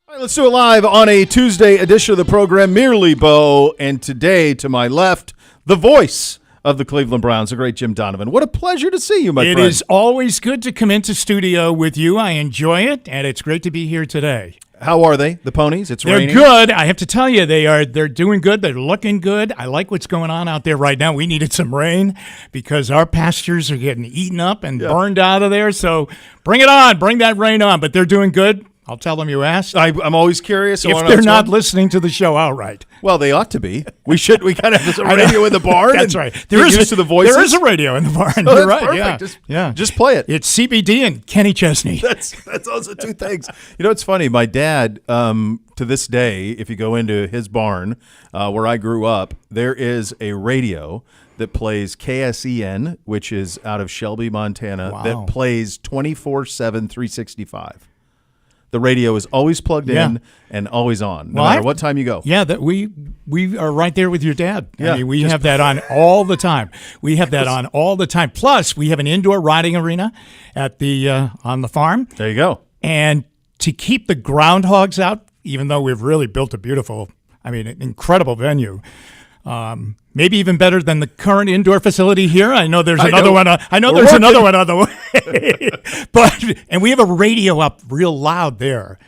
All right, let's do it live on a Tuesday edition of the program. Merely Bo, and today to my left, the voice of the Cleveland Browns, the great Jim Donovan. What a pleasure to see you, my friend. It is always good to come into studio with you. I enjoy it, and it's great to be here today. How are they, the ponies? It's They're raining. good. I have to tell you, they're doing good. They're looking good. I like what's going on out there right now. We needed some rain because our pastures are getting eaten up and burned out of there. So bring it on. Bring that rain on. But they're doing good. I'll tell them you asked. I'm always curious. If they're not listening to the show outright. Well, they ought to be. We kind of have a radio in the barn. That's right. There is the voices. There is a radio in the barn. Oh, You're that's right. perfect. Yeah. Just play it. It's CBD and Kenny Chesney. That's also two things. You know, it's funny. My dad, to this day, if you go into his barn where I grew up, there is a radio that plays KSEN, which is out of Shelby, Montana, that plays 24/7, 365. The radio is always plugged in and always on, no matter what time you go. Yeah, that we are right there with your dad. Yeah, I mean, we have that on all the time. Plus, we have an indoor riding arena at the on the farm. There you go. And to keep the groundhogs out, even though we've really built a beautiful, an incredible venue. Maybe even better than the current indoor facility here. I know there's another one. I know there's another one on the way. And we have a radio up real loud there.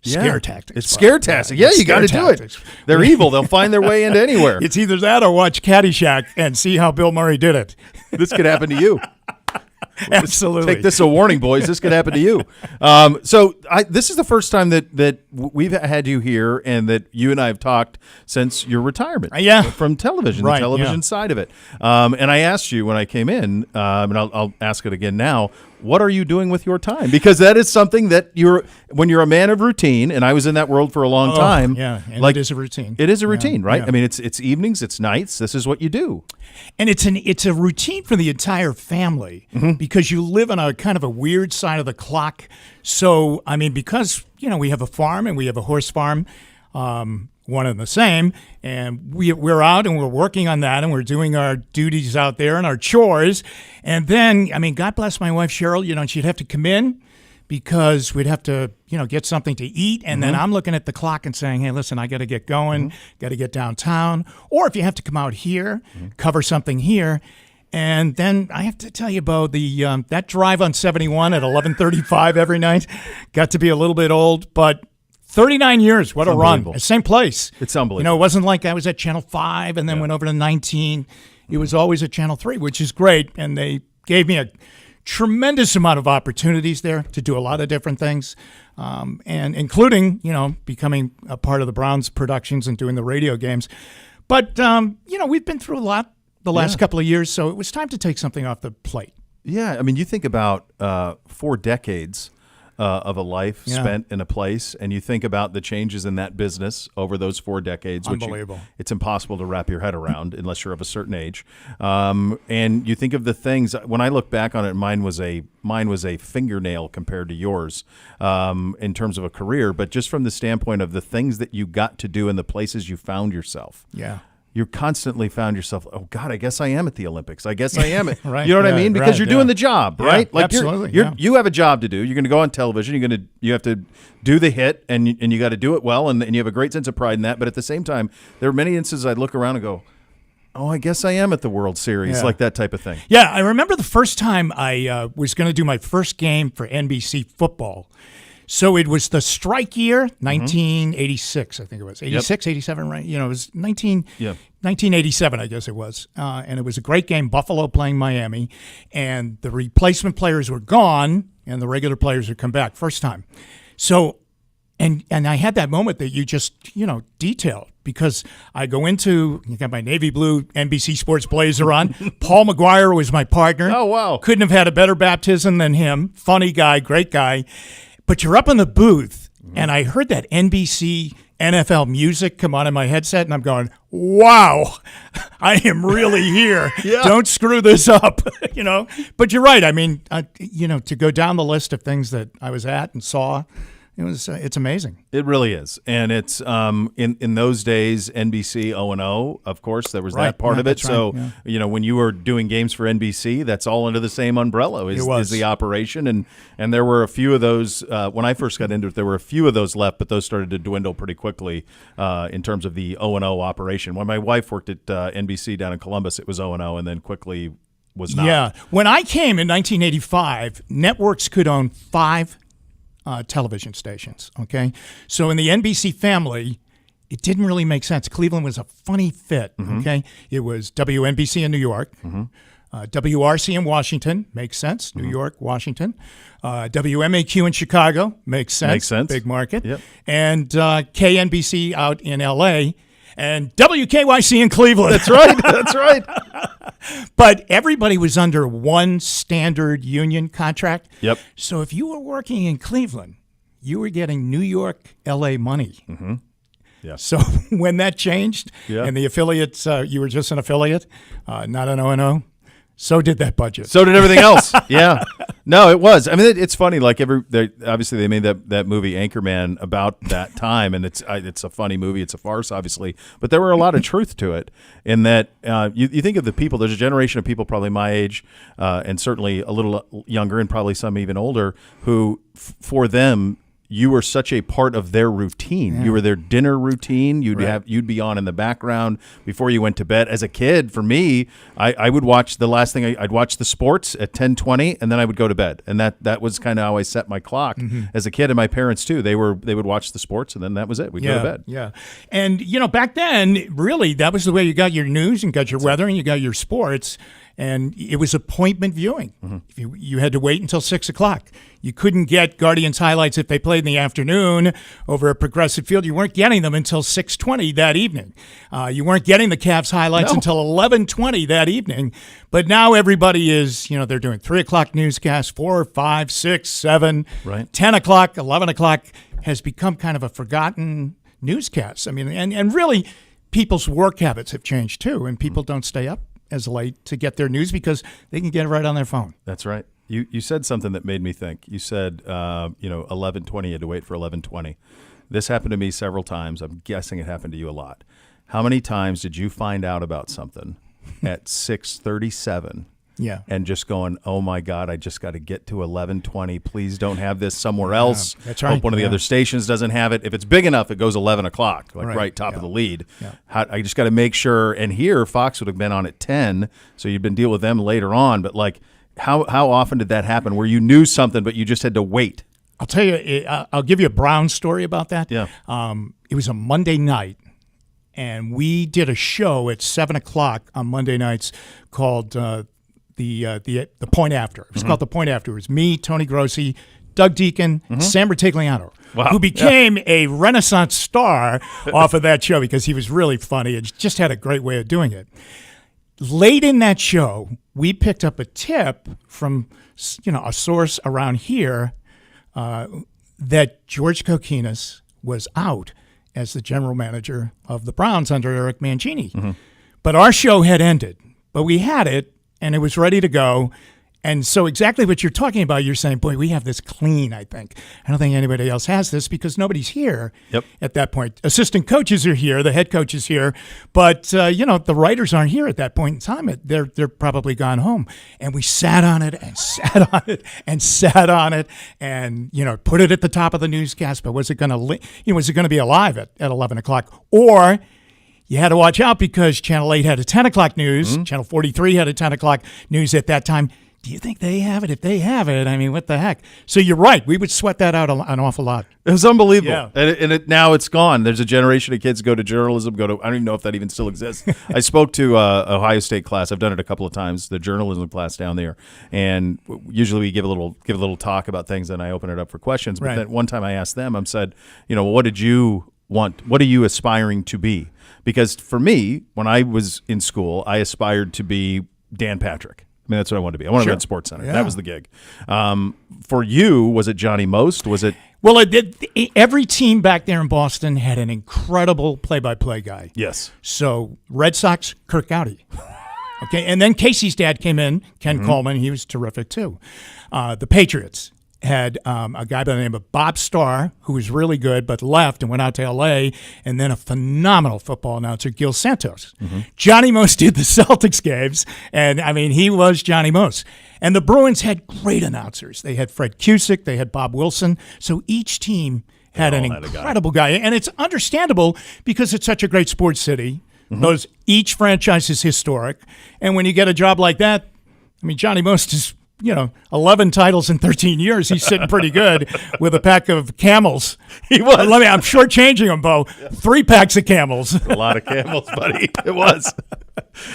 Scare tactics. It's scare tactics. Yeah, you got to do it. They're evil. They'll find their way into anywhere. It's either that or watch Caddyshack and see how Bill Murray did it. This could happen to you. Absolutely. Take this a warning, boys. This could happen to you. This is the first time that we've had you here and that you and I have talked since your retirement from television, the television side of it. And I asked you when I came in, and I'll ask it again now, what are you doing with your time? Because that is something that when you're a man of routine, and I was in that world for a long time. Yeah, and it is a routine. It is a routine, right? Yeah. I mean, it's evenings, it's nights. This is what you do. And it's a routine for the entire family because you live on a kind of a weird side of the clock. So, because, we have a farm and we have a horse farm, one and the same, and we're out and we're working on that and we're doing our duties out there and our chores. And then, God bless my wife, Cheryl, she'd have to come in because we'd have to, get something to eat. And then I'm looking at the clock and saying, hey, listen, I got to get going, got to get downtown. Or if you have to come out here, cover something here. And then I have to tell you, Bo, that drive on 71 at 11:35 every night got to be a little bit old, but 39 years, what a run. Same place. It's unbelievable. It wasn't like I was at Channel 5 and then went over to 19. It was always at Channel 3, which is great. And they gave me a tremendous amount of opportunities there to do a lot of different things, and including, becoming a part of the Browns productions and doing the radio games. But, we've been through a lot the last couple of years, so it was time to take something off the plate. Yeah, you think about 4 decades of a life spent in a place, and you think about the changes in that business over those 4 decades. Unbelievable. It's impossible to wrap your head around unless you're of a certain age. And you think of the things. When I look back on it, mine was a fingernail compared to yours in terms of a career, but just from the standpoint of the things that you got to do and the places you found yourself. Yeah. You constantly found yourself, oh, God, I guess I am at the Olympics. I guess I am at, right, you know what I mean? Because you're doing the job, right? Yeah, absolutely. You have a job to do. You're going to go on television. You have to do the hit, and you got to do it well, and you have a great sense of pride in that. But at the same time, there are many instances I'd look around and go, oh, I guess I am at the World Series, like that type of thing. Yeah, I remember the first time I was going to do my first game for NBC football. So it was the strike year, 1986, I think it was. 86, 87, right? It was 1987, I guess it was. And it was a great game, Buffalo playing Miami. And the replacement players were gone, and the regular players had come back first time. So, and I had that moment that you just, detailed. Because I go into, you got my navy blue NBC Sports blazer on. Paul McGuire was my partner. Oh, wow. Couldn't have had a better baptism than him. Funny guy, great guy. But you're up in the booth, and I heard that NBC NFL music come on in my headset, and I'm going, wow, I am really here. Don't screw this up, But you're right. To go down the list of things that I was at and saw, It's amazing. It really is, and it's in those days NBC O&O, of course, there was that part of it. So when you were doing games for NBC, that's all under the same umbrella is the operation, and there were a few of those when I first got into it. There were a few of those left, but those started to dwindle pretty quickly in terms of the O&O operation. When my wife worked at NBC down in Columbus, it was O&O, and then quickly was not. Yeah, when I came in 1985, networks could own 5 television stations, okay? So in the NBC family, it didn't really make sense. Cleveland was a funny fit, okay? It was WNBC in New York, WRC in Washington, makes sense, New York, Washington. WMAQ in Chicago, makes sense. Big market. Yep. And KNBC out in L.A., and WKYC in Cleveland. That's right. But everybody was under one standard union contract. Yep. So if you were working in Cleveland, you were getting New York, LA money. Yeah. So when that changed and the affiliates, you were just an affiliate, not an O&O, so did that budget. So did everything else. Yeah. No, it was. I mean, it's funny. Like obviously they made that movie Anchorman about that time, and it's a funny movie. It's a farce, obviously, but there were a lot of truth to it. In that, you think of the people. There's a generation of people probably my age, and certainly a little younger, and probably some even older, who for them, you were such a part of their routine. Yeah. You were their dinner routine. You'd be on in the background before you went to bed. As a kid, for me, I would watch I'd watch the sports at 10:20, and then I would go to bed. And that was kind of how I set my clock as a kid. And my parents too. They would watch the sports, and then that was it. We'd go to bed. Yeah. And back then, really, that was the way you got your news and got your weather and you got your sports. And it was appointment viewing. If you had to wait until 6 o'clock. You couldn't get Guardians highlights if they played in the afternoon over at Progressive Field. You weren't getting them until 6:20 that evening. You weren't getting the Cavs highlights until 11:20 that evening. But now everybody is, they're doing 3 o'clock newscasts, 4, 5, 6, 7, 10 o'clock, 11 o'clock has become kind of a forgotten newscast. I mean, and really people's work habits have changed too, and people don't stay up as late to get their news because they can get it right on their phone. That's right. You said something that made me think. You said, 11:20, you had to wait for 11:20. This happened to me several times. I'm guessing it happened to you a lot. How many times did you find out about something at 6:37? Yeah. And just going, oh my God, I just got to get to 11:20. Please don't have this somewhere else. That's right. Hope one of the other stations doesn't have it. If it's big enough, it goes 11 o'clock, right top of the lead. Yeah. I just got to make sure. And here, Fox would have been on at 10, so you'd been dealing with them later on. But how often did that happen where you knew something, but you just had to wait? I'll tell you, I'll give you a Brown story about that. Yeah. It was a Monday night, and we did a show at 7 o'clock on Monday nights called the Point After. It was called The Point After. It was me, Tony Grossi, Doug Deacon, Sam Bertigliano, who became a Renaissance star off of that show because he was really funny and just had a great way of doing it. Late in that show, we picked up a tip from a source around here that George Kokinis was out as the general manager of the Browns under Eric Mancini. But our show had ended, but we had it, and it was ready to go. And so exactly what you're talking about, you're saying, boy, we have this clean, I think. I don't think anybody else has this because nobody's here at that point. Assistant coaches are here, the head coach is here, but, the writers aren't here at that point in time. They're probably gone home. And we sat on it and sat on it and sat on it and, put it at the top of the newscast. But was it going to be alive at 11 o'clock? Or you had to watch out because Channel 8 had a 10 o'clock news. Channel 43 had a 10 o'clock news at that time. Do you think they have it? If they have it, I mean, what the heck? So you're right. We would sweat that out an awful lot. It was unbelievable. Yeah. And now it's gone. There's a generation of kids go to journalism, I don't even know if that even still exists. I spoke to Ohio State class. I've done it a couple of times, the journalism class down there. And usually we give a little talk about things, and I open it up for questions. But then one time I asked them, I said, what did you want? What are you aspiring to be? Because for me, when I was in school, I aspired to be Dan Patrick. I mean, that's what I wanted to be. I wanted to be at Sports Center. Yeah. That was the gig. For you, was it Johnny Most? Was it? Well, every team back there in Boston had an incredible play-by-play guy. Yes. So Red Sox, Kirk Gowdy. Okay, and then Casey's dad came in, Ken Coleman. He was terrific too. The Patriots, had a guy by the name of Bob Starr, who was really good, but left and went out to L.A., and then a phenomenal football announcer, Gil Santos. Johnny Most did the Celtics games, and, I mean, he was Johnny Most. And the Bruins had great announcers. They had Fred Cusick. They had Bob Wilson. So each team had an incredible guy. And it's understandable because it's such a great sports city. Each franchise is historic. And when you get a job like that, I mean, Johnny Most is, 11 titles in 13 years. He's sitting pretty good with a pack of Camels. He was. I'm shortchanging him, Bo. 3 packs of Camels. A lot of Camels, buddy. It was.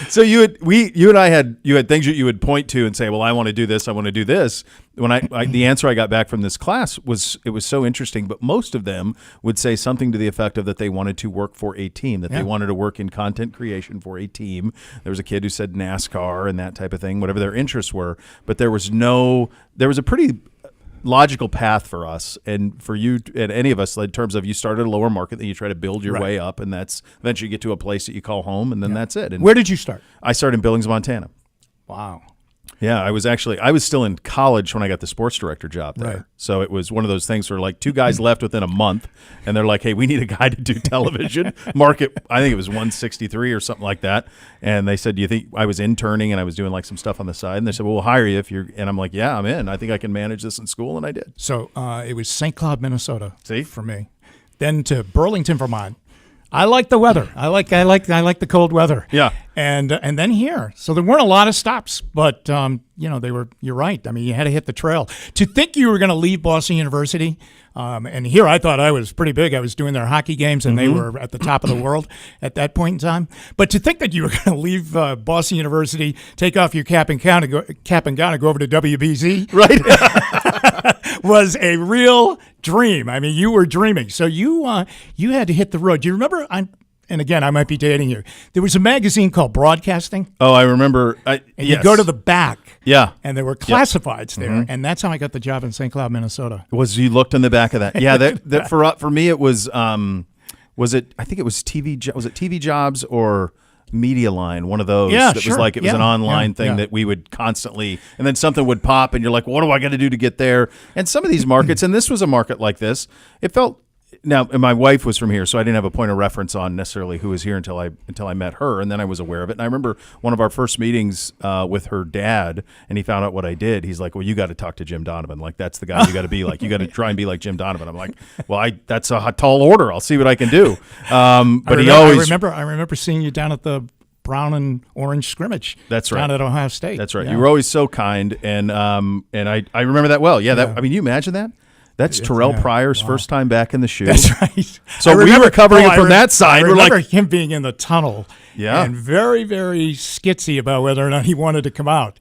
So you and I had things that you would point to and say, well, I want to do this. I want to do this. When the answer I got back from this class was so interesting, but most of them would say something to the effect of that they wanted to work for a team, that they wanted to work in content creation for a team. There was a kid who said NASCAR and that type of thing, whatever their interests were, but there was a pretty logical path for us and for you and any of us in terms of you start at a lower market, then you try to build your way up, and that's eventually you get to a place that you call home, and then that's it. And where did you start? I started in Billings, Montana. Wow. Yeah, I was still in college when I got the sports director job there. Right. So it was one of those things where like 2 guys left within a month, and they're like, hey, we need a guy to do television. Market, I think it was 163 or something like that. And they said, do you think I was interning and I was doing like some stuff on the side? And they said, well, we'll hire you if you're, and I'm like, yeah, I'm in. I think I can manage this in school, and I did. So it was St. Cloud, Minnesota. See? For me. Then to Burlington, Vermont. I like the weather. I like the cold weather. Yeah. And then here. So there weren't a lot of stops, but you're right. I mean, you had to hit the trail. To think you were going to leave Boston University, and here I thought I was pretty big. I was doing their hockey games, and they were at the top of the world at that point in time. But to think that you were going to leave Boston University, take off your cap and gown, and go over to WBZ, right, was a real dream. I mean, you were dreaming. So you had to hit the road. Do you remember? And again, I might be dating you. There was a magazine called Broadcasting. Oh, I remember. You go to the back. Yeah. And there were classifieds there. And that's how I got the job in St. Cloud, Minnesota. You looked in the back of that? Yeah. That for me, it was. Was it? I think it was TV. Was it TV Jobs or Media Line? One of those. Yeah, that was like it was an online thing that we would constantly, and then something would pop, and you're like, what do I got to do to get there? And some of these markets, and this was a market like this. It felt. Now, my wife was from here, so I didn't have a point of reference on necessarily who was here until I met her, and then I was aware of it. And I remember one of our first meetings with her dad, and he found out what I did. He's like, well, you got to talk to Jim Donovan. Like, that's the guy you got to be like. You got to try and be like Jim Donovan. I'm like, well, that's a tall order. I'll see what I can do. But I remember seeing you down at the brown and orange scrimmage. That's right. Down at Ohio State. That's right. Yeah. You were always so kind, and I remember that well. Yeah. I mean, you imagine that? That's Terrell Pryor's first time back in the shoe. That's right. So we were covering it from that side. I remember him being in the tunnel Yeah. And very, very skitsy about whether or not he wanted to come out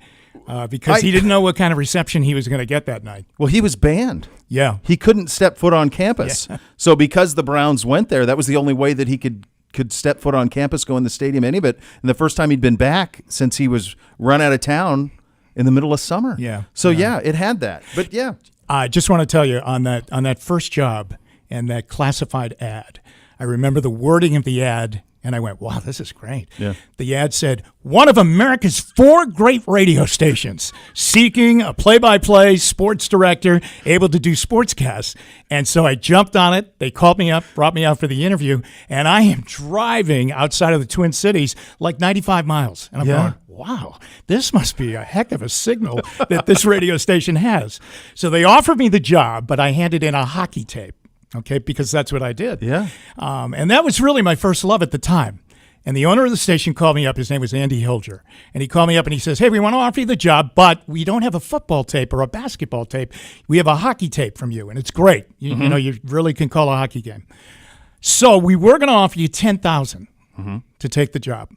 because he didn't know what kind of reception he was going to get that night. Well, he was banned. Yeah. He couldn't step foot on campus. Yeah. So because the Browns went there, that was the only way that he could step foot on campus, go in the stadium, any of it. And the first time he'd been back since he was run out of town in the middle of summer. Yeah. So, yeah, it had that. But, yeah. I just want to tell you on that first job and that classified ad, I remember the wording of the ad, and I went, wow, this is great. Yeah. The ad said, one of America's 4 great radio stations seeking a play-by-play sports director able to do sportscasts. And so I jumped on it. They called me up, brought me out for the interview, and I am driving outside of the Twin Cities like 95 miles. And I'm going, wow, this must be a heck of a signal that this radio station has. So they offered me the job, but I handed in a hockey tape. Okay, because that's what I did. Yeah. And that was really my first love at the time. And the owner of the station called me up. His name was Andy Hilger. And he called me up and he says, hey, we want to offer you the job, but we don't have a football tape or a basketball tape. We have a hockey tape from you, and it's great. You know, you really can call a hockey game. So we were going to offer you $10,000 to take the job.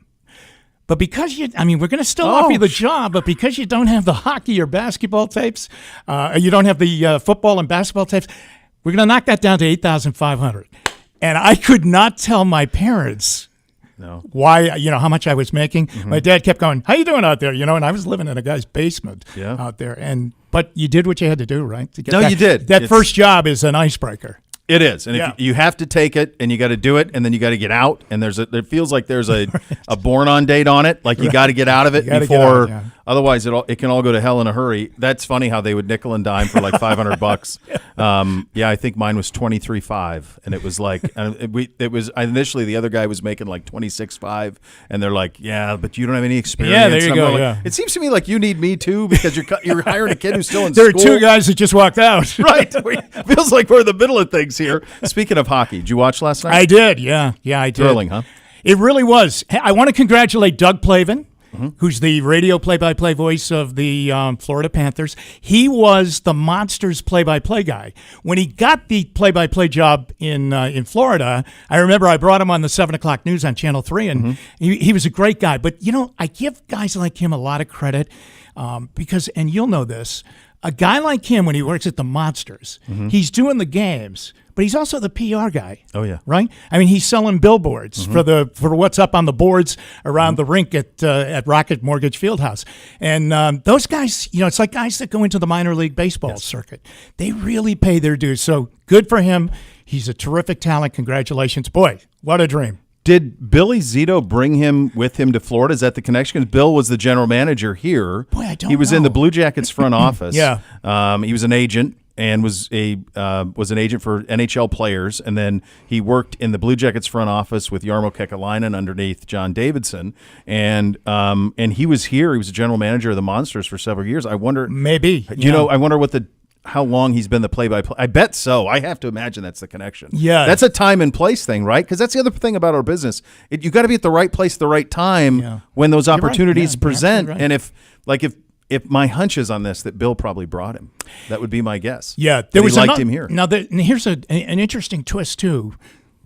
But because we're going to still offer you the job, but because you don't have the hockey or basketball tapes, you don't have the football and basketball tapes, we're going to knock that down to $8,500. And I could not tell my parents why, how much I was making. My dad kept going, how you doing out there? And I was living in a guy's basement out there. But you did what you had to do, right? To get you did. That first job is an icebreaker. It is, and if you have to take it, and you got to do it, and then you got to get out, and it feels like there's a born-on date on it, like you got to get out of it before Otherwise, it can all go to hell in a hurry. That's funny how they would nickel and dime for like $500. Yeah, I think mine was $23.5, and it was like it was initially the other guy was making like $26.5, and they're like, yeah, but you don't have any experience. Yeah, there you go. Like, it seems to me like you need me too because you're hiring a kid who's still in there school. There are two guys that just walked out. Right. Feels like we're in the middle of things here. Speaking of hockey, did you watch last night? I did. Yeah, I did. Thrilling, huh? It really was. I want to congratulate Doug Plavin, who's the radio play-by-play voice of the Florida Panthers. He was the Monsters play-by-play guy. When he got the play-by-play job in Florida, I remember I brought him on the 7 o'clock news on Channel 3, and he was a great guy. But, I give guys like him a lot of credit because, and you'll know this, a guy like him, when he works at the Monsters, he's doing the games, but he's also the PR guy. Oh yeah, right. I mean, he's selling billboards for what's up on the boards around the rink at Rocket Mortgage Fieldhouse. And those guys, it's like guys that go into the minor league baseball circuit. They really pay their dues. So good for him. He's a terrific talent. Congratulations, boy! What a dream. Did Billy Zito bring him with him to Florida? Is that the connection? Because Bill was the general manager here. Boy, I don't He was know. in the Blue Jackets front office. Yeah. He was an agent and was an agent for NHL players, and then he worked in the Blue Jackets front office with Jarmo Kekalainen underneath John Davidson, and he was here. He was a general manager of the Monsters for several years. I wonder, maybe I wonder how long he's been the play-by-play. I bet so. I have to imagine that's the connection. Yeah. That's a time and place thing, right? Because that's the other thing about our business. You got to be at the right place at the right time when those opportunities present. Right. And if my hunch is on this, that Bill probably brought him. That would be my guess. Yeah. He liked him here. Now, here's an interesting twist, too.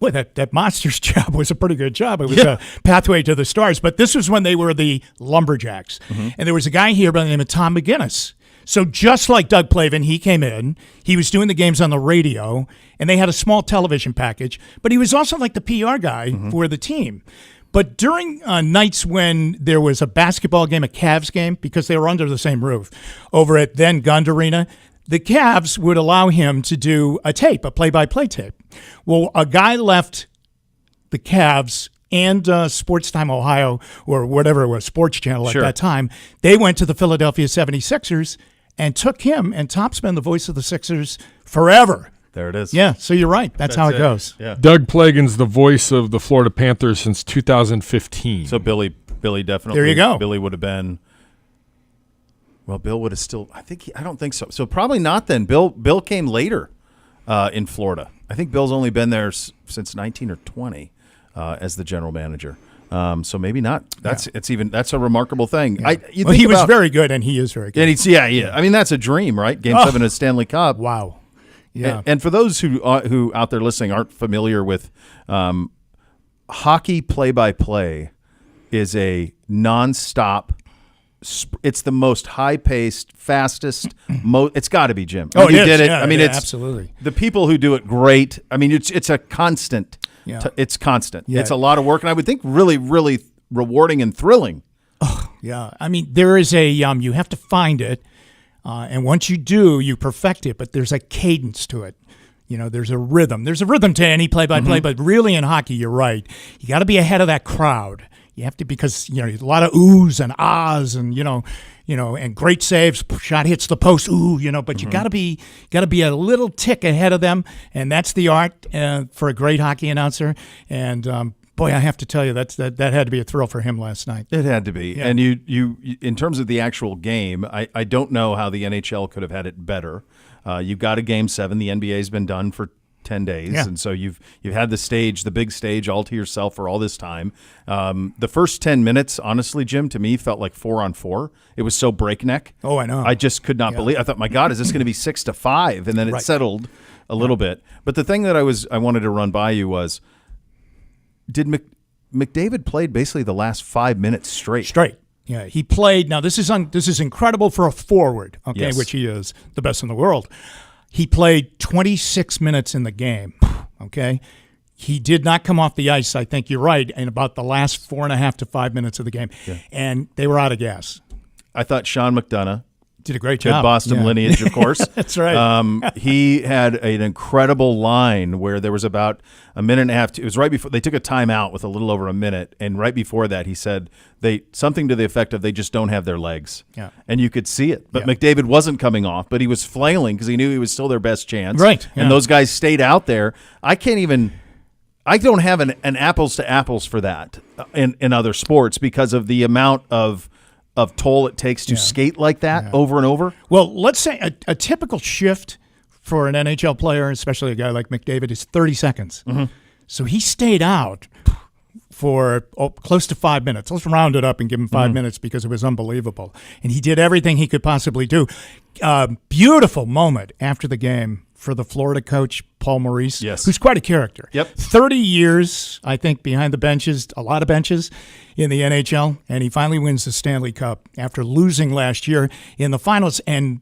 Boy, that Monsters job was a pretty good job. It was a pathway to the stars. But this was when they were the Lumberjacks. And there was a guy here by the name of Tom McGinnis. So just like Doug Plavin, he came in. He was doing the games on the radio, and they had a small television package. But he was also like the PR guy for the team. But during nights when there was a basketball game, a Cavs game, because they were under the same roof over at then Gund Arena, the Cavs would allow him to do a play-by-play tape. Well, a guy left the Cavs and Sports Time Ohio, or whatever it was, Sports Channel at that time. They went to the Philadelphia 76ers and took him, and Top's been the voice of the Sixers forever. There it is. Yeah, so you're right. That's how it goes. Yeah. Doug Plagan's the voice of the Florida Panthers since 2015. So Billy definitely. There you go. Billy would have been. Well, Bill would have still. I don't think so. So probably not then. Bill came later in Florida. I think Bill's only been there since 19 or 20 as the general manager. So maybe not. That's a remarkable thing. Yeah. He was very good, and he is very good. And I mean, that's a dream, right? Game 7 of Stanley Cup. Wow. Yeah. And for those who out there listening aren't familiar with hockey play-by-play is a nonstop. It's the most high-paced, fastest. It's got to be Jim. Oh, you it did is. it. Yeah, I mean, it's absolutely the people who do it great. I mean, it's a constant. Yeah. It's constant. Yeah. It's a lot of work, and I would think really, really rewarding and thrilling. Oh, yeah. I mean, there is a you have to find it, and once you do, you perfect it. But there's a cadence to it. There's a rhythm. There's a rhythm to any play-by-play, but really in hockey, you're right. You got to be ahead of that crowd. You have to, because a lot of oohs and ahs and and great saves. Shot hits the post. But you got to be a little tick ahead of them, and that's the art for a great hockey announcer. And boy, I have to tell you that had to be a thrill for him last night. It had to be. Yeah. And you in terms of the actual game, I don't know how the NHL could have had it better. You've got a Game 7. The NBA's been done for 10 days, and so you've had the big stage all to yourself for all this time. The first 10 minutes, honestly, Jim, to me felt like 4-on-4. It was so breakneck. Oh, I know. I just could not believe. I thought, my God, is this going to be 6-5? And then it settled a little bit. But the thing that I wanted to run by you was, did McDavid played basically the last 5 minutes straight? Yeah, he played. Now this is incredible for a forward, okay, yes. Which he is the best in the world. He played 26 minutes in the game, okay? He did not come off the ice, I think you're right, in about the last 4.5 to 5 minutes of the game, and they were out of gas. I thought Sean McDonough Did a great job. Good Boston lineage, of course. That's right. He had an incredible line where there was about a minute and a half. It was right before they took a timeout with a little over a minute, and right before that, he said something to the effect of they just don't have their legs. Yeah. And you could see it. But McDavid wasn't coming off, but he was flailing because he knew he was still their best chance. Right. And those guys stayed out there. I don't have an apples to apples for that in other sports because of the amount of toll it takes to skate like that over and over. Well, let's say a typical shift for an NHL player, especially a guy like McDavid, is 30 seconds. Mm-hmm. So he stayed out for close to 5 minutes. Let's round it up and give him 5 minutes because it was unbelievable. And he did everything he could possibly do. Beautiful moment after the game for the Florida coach, Paul Maurice, who's quite a character. 30 years, I think, behind the benches, a lot of benches in the NHL, and he finally wins the Stanley Cup after losing last year in the finals. And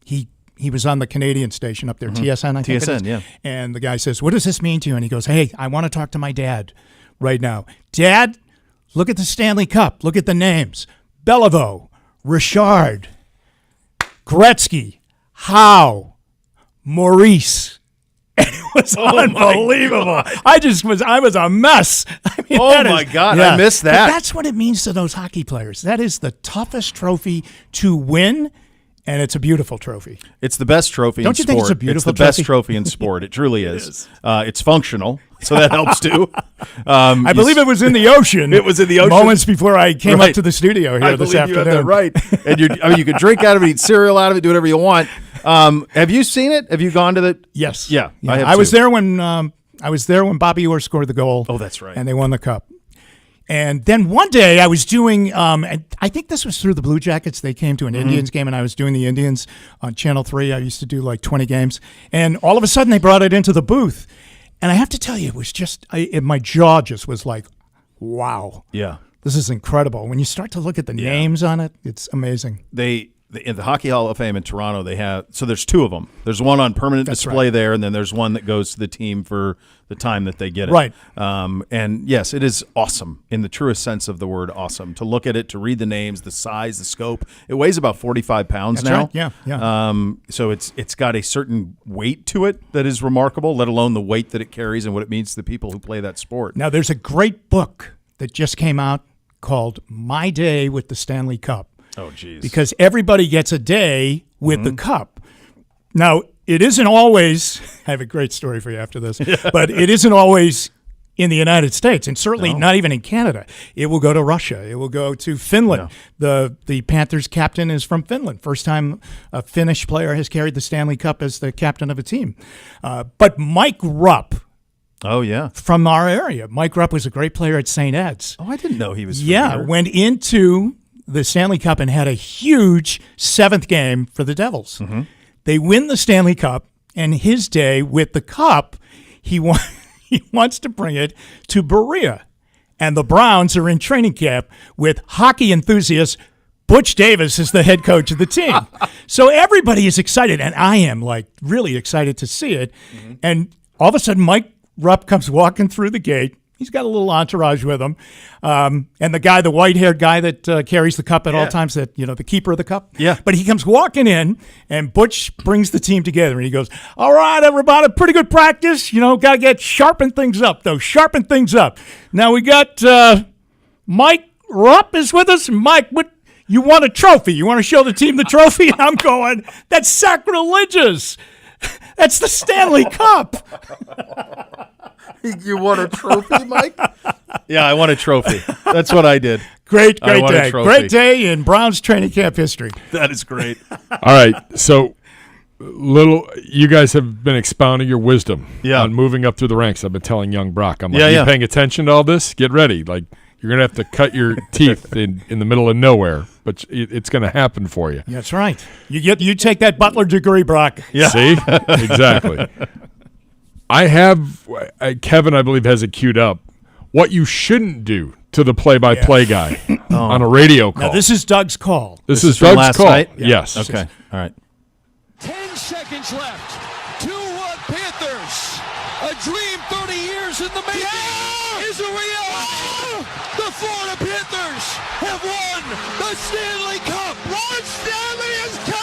he was on the Canadian station up there, TSN, I think it is. TSN, yeah. And the guy says, "What does this mean to you?" And he goes, "Hey, I want to talk to my dad right now. Dad, look at the Stanley Cup. Look at the names. Beliveau, Richard, Gretzky, Howe, Maurice." It was unbelievable. I was a mess. I mean, my God, I missed that. But that's what it means to those hockey players. That is the toughest trophy to win, and it's a beautiful trophy. It's the best trophy in sport. Don't you think it's a beautiful trophy? It's the best trophy in sport. It truly is. It's functional, so that helps too. I believe it was in the ocean. It was in the ocean. Moments before I came up to the studio here this afternoon. You have that right. And you could drink out of it, eat cereal out of it, do whatever you want. Have you seen it? Have you gone to the? Yes. Yeah. I was there when Bobby Orr scored the goal. Oh, that's right. And they won the cup. And then one day I was doing, I think this was through the Blue Jackets. They came to an Indians game, and I was doing the Indians on Channel 3. I used to do like 20 games. And all of a sudden they brought it into the booth. And I have to tell you, it was just, my jaw just was like, wow. Yeah. This is incredible. When you start to look at the names on it, it's amazing. In the Hockey Hall of Fame in Toronto, there's two of them. There's one on permanent display there, and then there's one that goes to the team for the time that they get it. Right. And yes, it is awesome in the truest sense of the word awesome. To look at it, to read the names, the size, the scope. It weighs about 45 pounds now. Right. Yeah. So it's got a certain weight to it that is remarkable, let alone the weight that it carries and what it means to the people who play that sport. Now, there's a great book that just came out called My Day with the Stanley Cup. Oh, geez. Because everybody gets a day with the cup. Now, it isn't always, I have a great story for you after this, but it isn't always in the United States, and certainly not even in Canada. It will go to Russia. It will go to Finland. No. The Panthers captain is from Finland. First time a Finnish player has carried the Stanley Cup as the captain of a team. But Mike Rupp, from our area. Mike Rupp was a great player at St. Ed's. Oh, I didn't know he was from here. here. Went into the Stanley Cup and had a huge seventh game for the Devils. Mm-hmm. They win the Stanley Cup, and his day with the cup, he wants to bring it to Berea. And the Browns are in training camp with hockey enthusiasts. Butch Davis is the head coach of the team. So everybody is excited, and I am like really excited to see it. Mm-hmm. And all of a sudden, Mike Rupp comes walking through the gate. He's got a little entourage with him. And the white-haired guy that carries the cup at all times, the keeper of the cup. Yeah. But he comes walking in, and Butch brings the team together, and he goes, "All right, everybody, pretty good practice. Got to sharpen things up, though. Sharpen things up. Now we got Mike Rupp is with us. And Mike, you want a trophy? You want to show the team the trophy?" And I'm going, "That's sacrilegious. That's the Stanley Cup." You want a trophy, Mike? Yeah, I want a trophy. That's what I did. Great day. Great day in Browns training camp history. That is great. All right. So, you guys have been expounding your wisdom on moving up through the ranks. I've been telling young Brock, I'm like, you paying attention to all this? Get ready. Like, you're going to have to cut your teeth in the middle of nowhere, but it's going to happen for you. That's right. You take that Butler degree, Brock. Yeah. See? Exactly. I have, Kevin, I believe, has it queued up. What you shouldn't do to the play-by-play guy on a radio call. Now, this is Doug's call. This is Doug's call. Night? Yeah. Yes. Okay. All right. 10 seconds left. 2-1 Panthers. A dream 30 years in the making is a reality. The Florida Panthers have won the Stanley Cup. Lord Stanley is coming.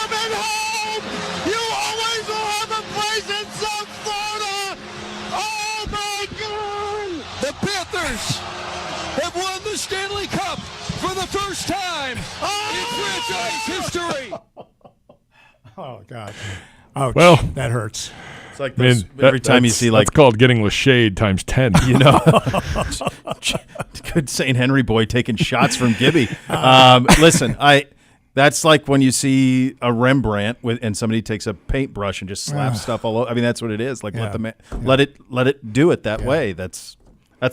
Panthers have won the Stanley Cup for the first time in franchise history. Oh, God. Ouch. Well, that hurts. It's like every time you see that's called getting Lachade times 10. You know, good St. Henry boy taking shots from Gibby. Listen, that's like when you see a Rembrandt and somebody takes a paintbrush and just slaps stuff all over. I mean, that's what it is. Like let it do it that way. That's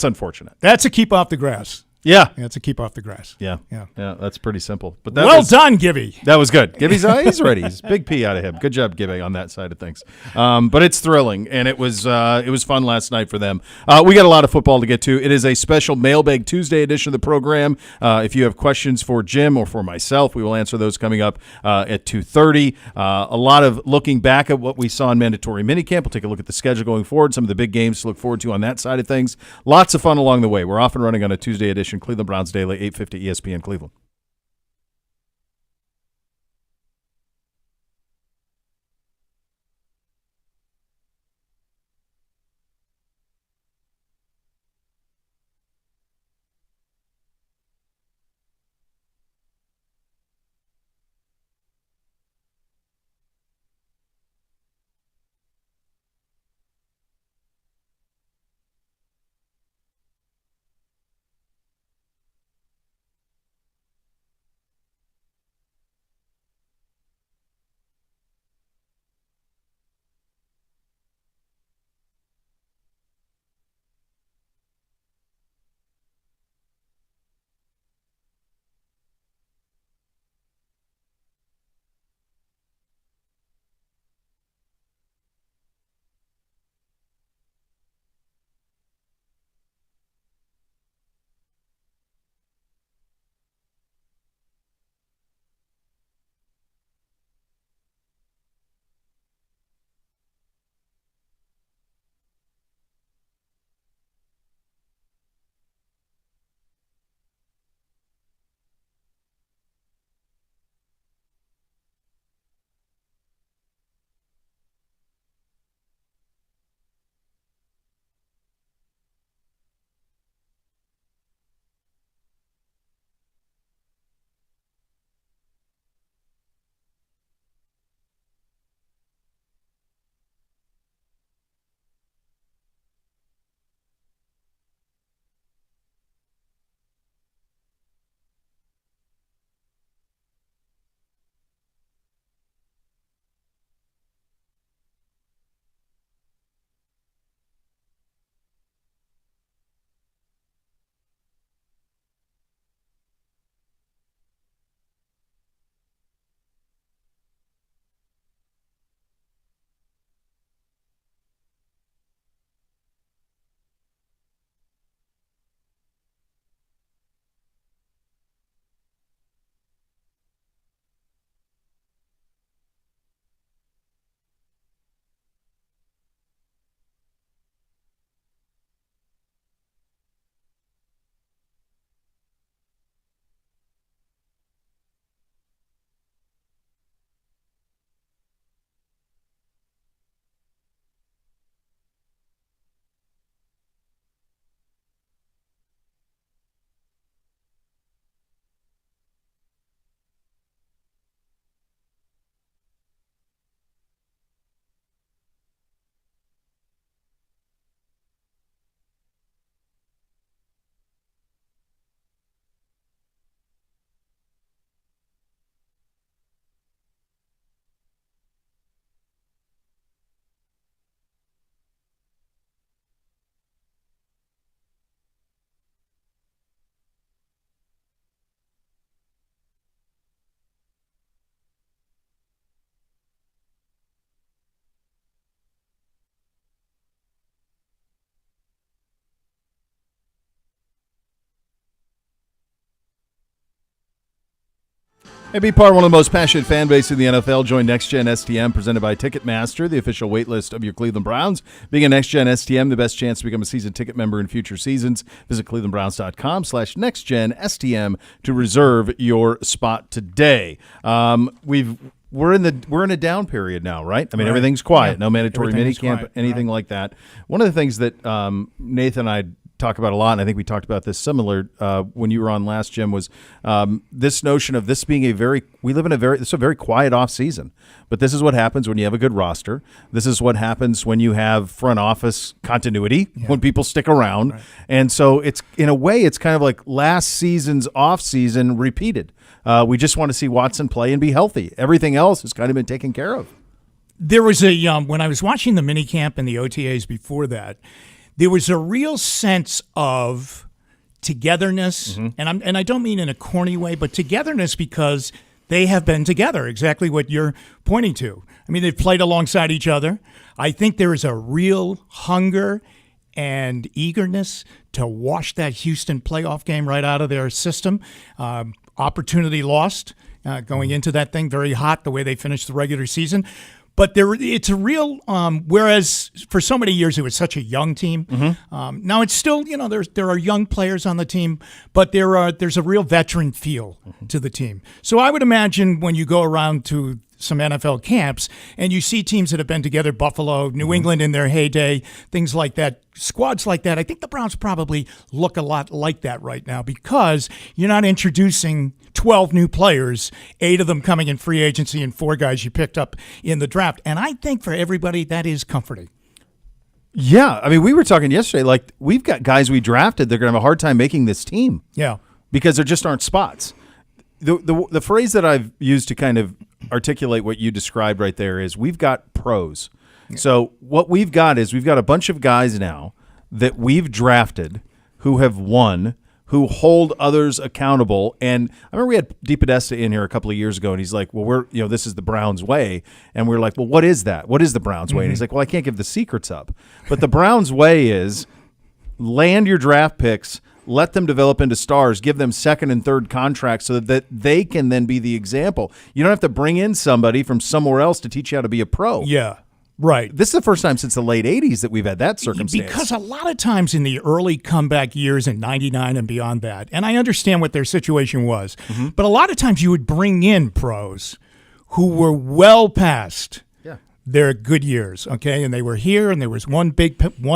unfortunate. That's a keep off the grass. Yeah, it's a keep off the grass. Yeah. That's pretty simple. But done, Gibby. That was good. Gibby's he's ready. He's big P out of him. Good job, Gibby, on that side of things. But it's thrilling, and it was fun last night for them. We got a lot of football to get to. It is a special Mailbag Tuesday edition of the program. If you have questions for Jim or for myself, we will answer those coming up at 2:30. A lot of looking back at what we saw in mandatory minicamp. We'll take a look at the schedule going forward. Some of the big games to look forward to on that side of things. Lots of fun along the way. We're off and running on a Tuesday edition. Cleveland Browns Daily, 850 ESPN Cleveland. And be part of one of the most passionate fan bases in the NFL. Join Next Gen STM, presented by Ticketmaster, the official wait list of your Cleveland Browns. Being a Next Gen STM, the best chance to become a season ticket member in future seasons. Visit clevelandbrowns.com/nextgenstm to reserve your spot today. We're in a down period now, right? I mean, everything's quiet. Yeah. No mandatory minicamp, anything like that. One of the things that Nathan and I talk about a lot, and I think we talked about this similar when you were on last, Jim, was this notion of this being we live in this is a very quiet off season, but this is what happens when you have a good roster. This is what happens when you have front office continuity, when people stick around. Right. And so it's, in a way, it's kind of like last season's off season repeated. We just want to see Watson play and be healthy. Everything else has kind of been taken care of. There was when I was watching the minicamp and the OTAs before that, there was a real sense of togetherness, and I don't mean in a corny way, but togetherness because they have been together, exactly what you're pointing to. I mean, they've played alongside each other. I think there is a real hunger and eagerness to wash that Houston playoff game right out of their system. Opportunity lost going into that thing, very hot, the way they finished the regular season. But it's a real, whereas for so many years it was such a young team. Now it's still, there are young players on the team, but there's a real veteran feel to the team. So I would imagine when you go around to some NFL camps and you see teams that have been together, Buffalo, New England in their heyday, things like that, squads like that, I think the Browns probably look a lot like that right now because you're not introducing 12 new players, 8 of them coming in free agency and 4 guys you picked up in the draft. And I think for everybody that is comforting. Yeah. I mean, we were talking yesterday, like we've got guys we drafted, they're going to have a hard time making this team. Yeah. Because there just aren't spots. The phrase that I've used to kind of articulate what you described right there is we've got pros. Yeah. So what we've got is we've got a bunch of guys now that we've drafted who have won, who hold others accountable. And I remember we had DePodesta in here a couple of years ago, and he's like, well, this is the Browns way. And we're like, well, what is that? What is the Browns way? And he's like, well, I can't give the secrets up. But the Browns way is land your draft picks, let them develop into stars, give them second and third contracts so that they can then be the example. You don't have to bring in somebody from somewhere else to teach you how to be a pro. Yeah, right. This is the first time since the late 80s that we've had that circumstance. Because a lot of times in the early comeback years in 99 and beyond that, and I understand what their situation was, but a lot of times you would bring in pros who were well past their good years, okay? And they were here, and there was one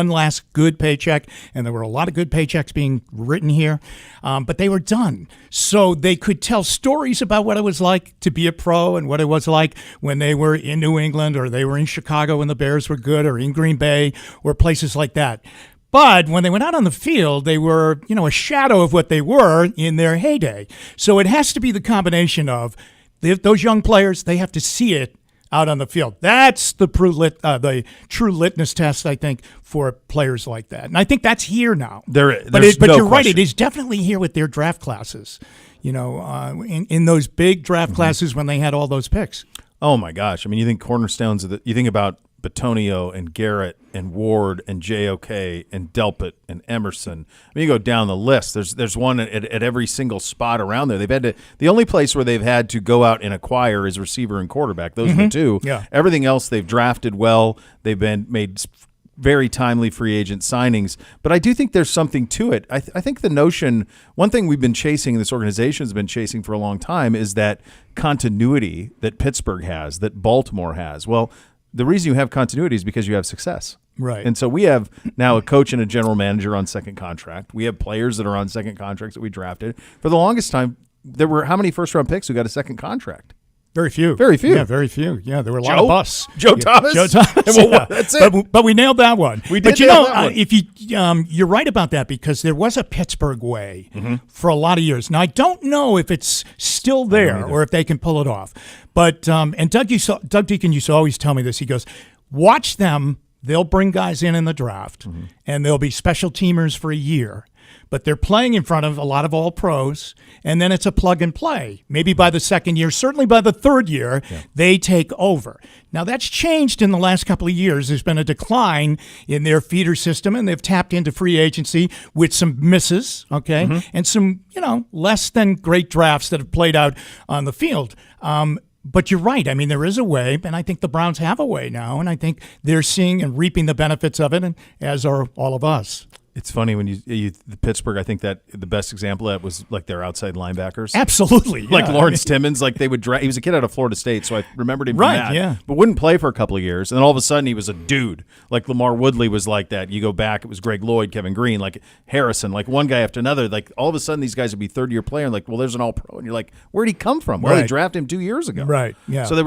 last good paycheck, and there were a lot of good paychecks being written here, but they were done. So they could tell stories about what it was like to be a pro and what it was like when they were in New England or they were in Chicago when the Bears were good or in Green Bay or places like that. But when they went out on the field, they were, a shadow of what they were in their heyday. So it has to be the combination of those young players, they have to see it out on the field. That's the true litmus test, I think, for players like that. And I think that's here now. But you're right. It is definitely here with their draft classes, in those big draft classes when they had all those picks. Oh, my gosh. I mean, you think cornerstones, you think about Bitonio and Garrett and Ward and JOK and Delpit and Emerson. I mean, you go down the list. There's one at every single spot around there. They've had to. The only place where they've had to go out and acquire is receiver and quarterback. Those are the two. Yeah. Everything else they've drafted well. They've been made very timely free agent signings. But I do think there's something to it. I think the notion, one thing we've been chasing, this organization has been chasing for a long time, is that continuity that Pittsburgh has, that Baltimore has. Well, the reason you have continuity is because you have success. Right. And so we have now a coach and a general manager on second contract. We have players that are on second contracts that we drafted. For the longest time, there were how many first-round picks who got a second contract? Very few. Very few. Yeah, very few. Yeah, there were a lot of busts. Joe Thomas? Joe Thomas. Well, that's it. But we nailed that one. We did nail that one. If you're right about that because there was a Pittsburgh way for a lot of years. Now, I don't know if it's still there or if they can pull it off. But and Doug Deacon used to always tell me this. He goes, watch them. They'll bring guys in the draft, and they'll be special teamers for a year. But they're playing in front of a lot of all pros, and then it's a plug and play. Maybe by the second year, certainly by the third year, they take over. Now, that's changed in the last couple of years. There's been a decline in their feeder system, and they've tapped into free agency with some misses, okay, and some, less than great drafts that have played out on the field. But you're right. I mean, there is a way, and I think the Browns have a way now, and I think they're seeing and reaping the benefits of it, and as are all of us. It's funny when you Pittsburgh. I think that the best example of that was like their outside linebackers. Absolutely, yeah. Like Lawrence Timmons. Like they would draft. He was a kid out of Florida State, so I remembered him from that. Yeah. But wouldn't play for a couple of years, and then all of a sudden he was a dude. Like Lamar Woodley was like that. You go back, it was Greg Lloyd, Kevin Green, like Harrison, like one guy after another. Like all of a sudden these guys would be third-year player, and like, well, there's an All-Pro, and you're like, where'd he come from? Well, they drafted him 2 years ago. Right. Yeah. So there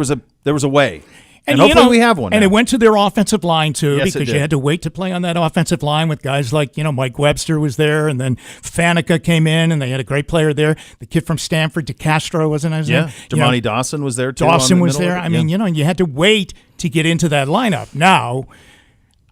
was a way. And hopefully we have one. And it went to their offensive line, too, yes, because you had to wait to play on that offensive line with guys like, Mike Webster was there, and then Faneca came in, and they had a great player there. The kid from Stanford, DeCastro, wasn't his name? Damani Dawson was there, too. Dawson was there. I mean, you had to wait to get into that lineup. Now,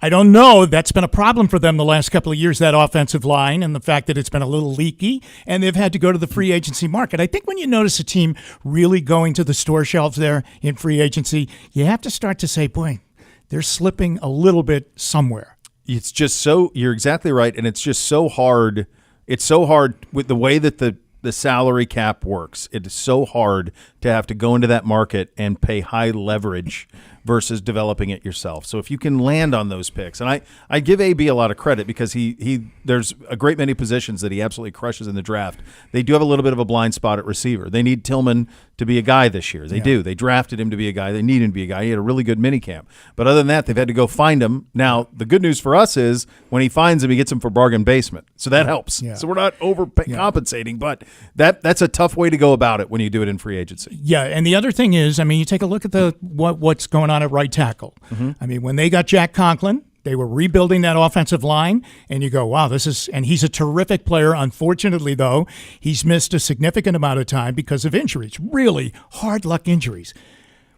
I don't know. That's been a problem for them the last couple of years, that offensive line, and the fact that it's been a little leaky, and they've had to go to the free agency market. I think when you notice a team really going to the store shelves there in free agency, you have to start to say, boy, they're slipping a little bit somewhere. It's just so – you're exactly right, and it's just so hard. It's so hard with the way that the salary cap works. It is so hard to have to go into that market and pay high leverage versus developing it yourself. So if you can land on those picks, and I give AB a lot of credit because he there's a great many positions that he absolutely crushes in the draft. They do have a little bit of a blind spot at receiver. They need Tillman to be a guy this year. They do. They drafted him to be a guy. They need him to be a guy. He had a really good minicamp. But other than that, they've had to go find him. Now, the good news for us is when he finds him, he gets him for bargain basement. So that helps. Yeah. So we're not overcompensating, but that's a tough way to go about it when you do it in free agency. Yeah, and the other thing is, I mean, you take a look at what's going on at right tackle. Mm-hmm. I mean, when they got Jack Conklin, they were rebuilding that offensive line, and you go, wow, and he's a terrific player. Unfortunately, though, he's missed a significant amount of time because of injuries, really hard luck injuries.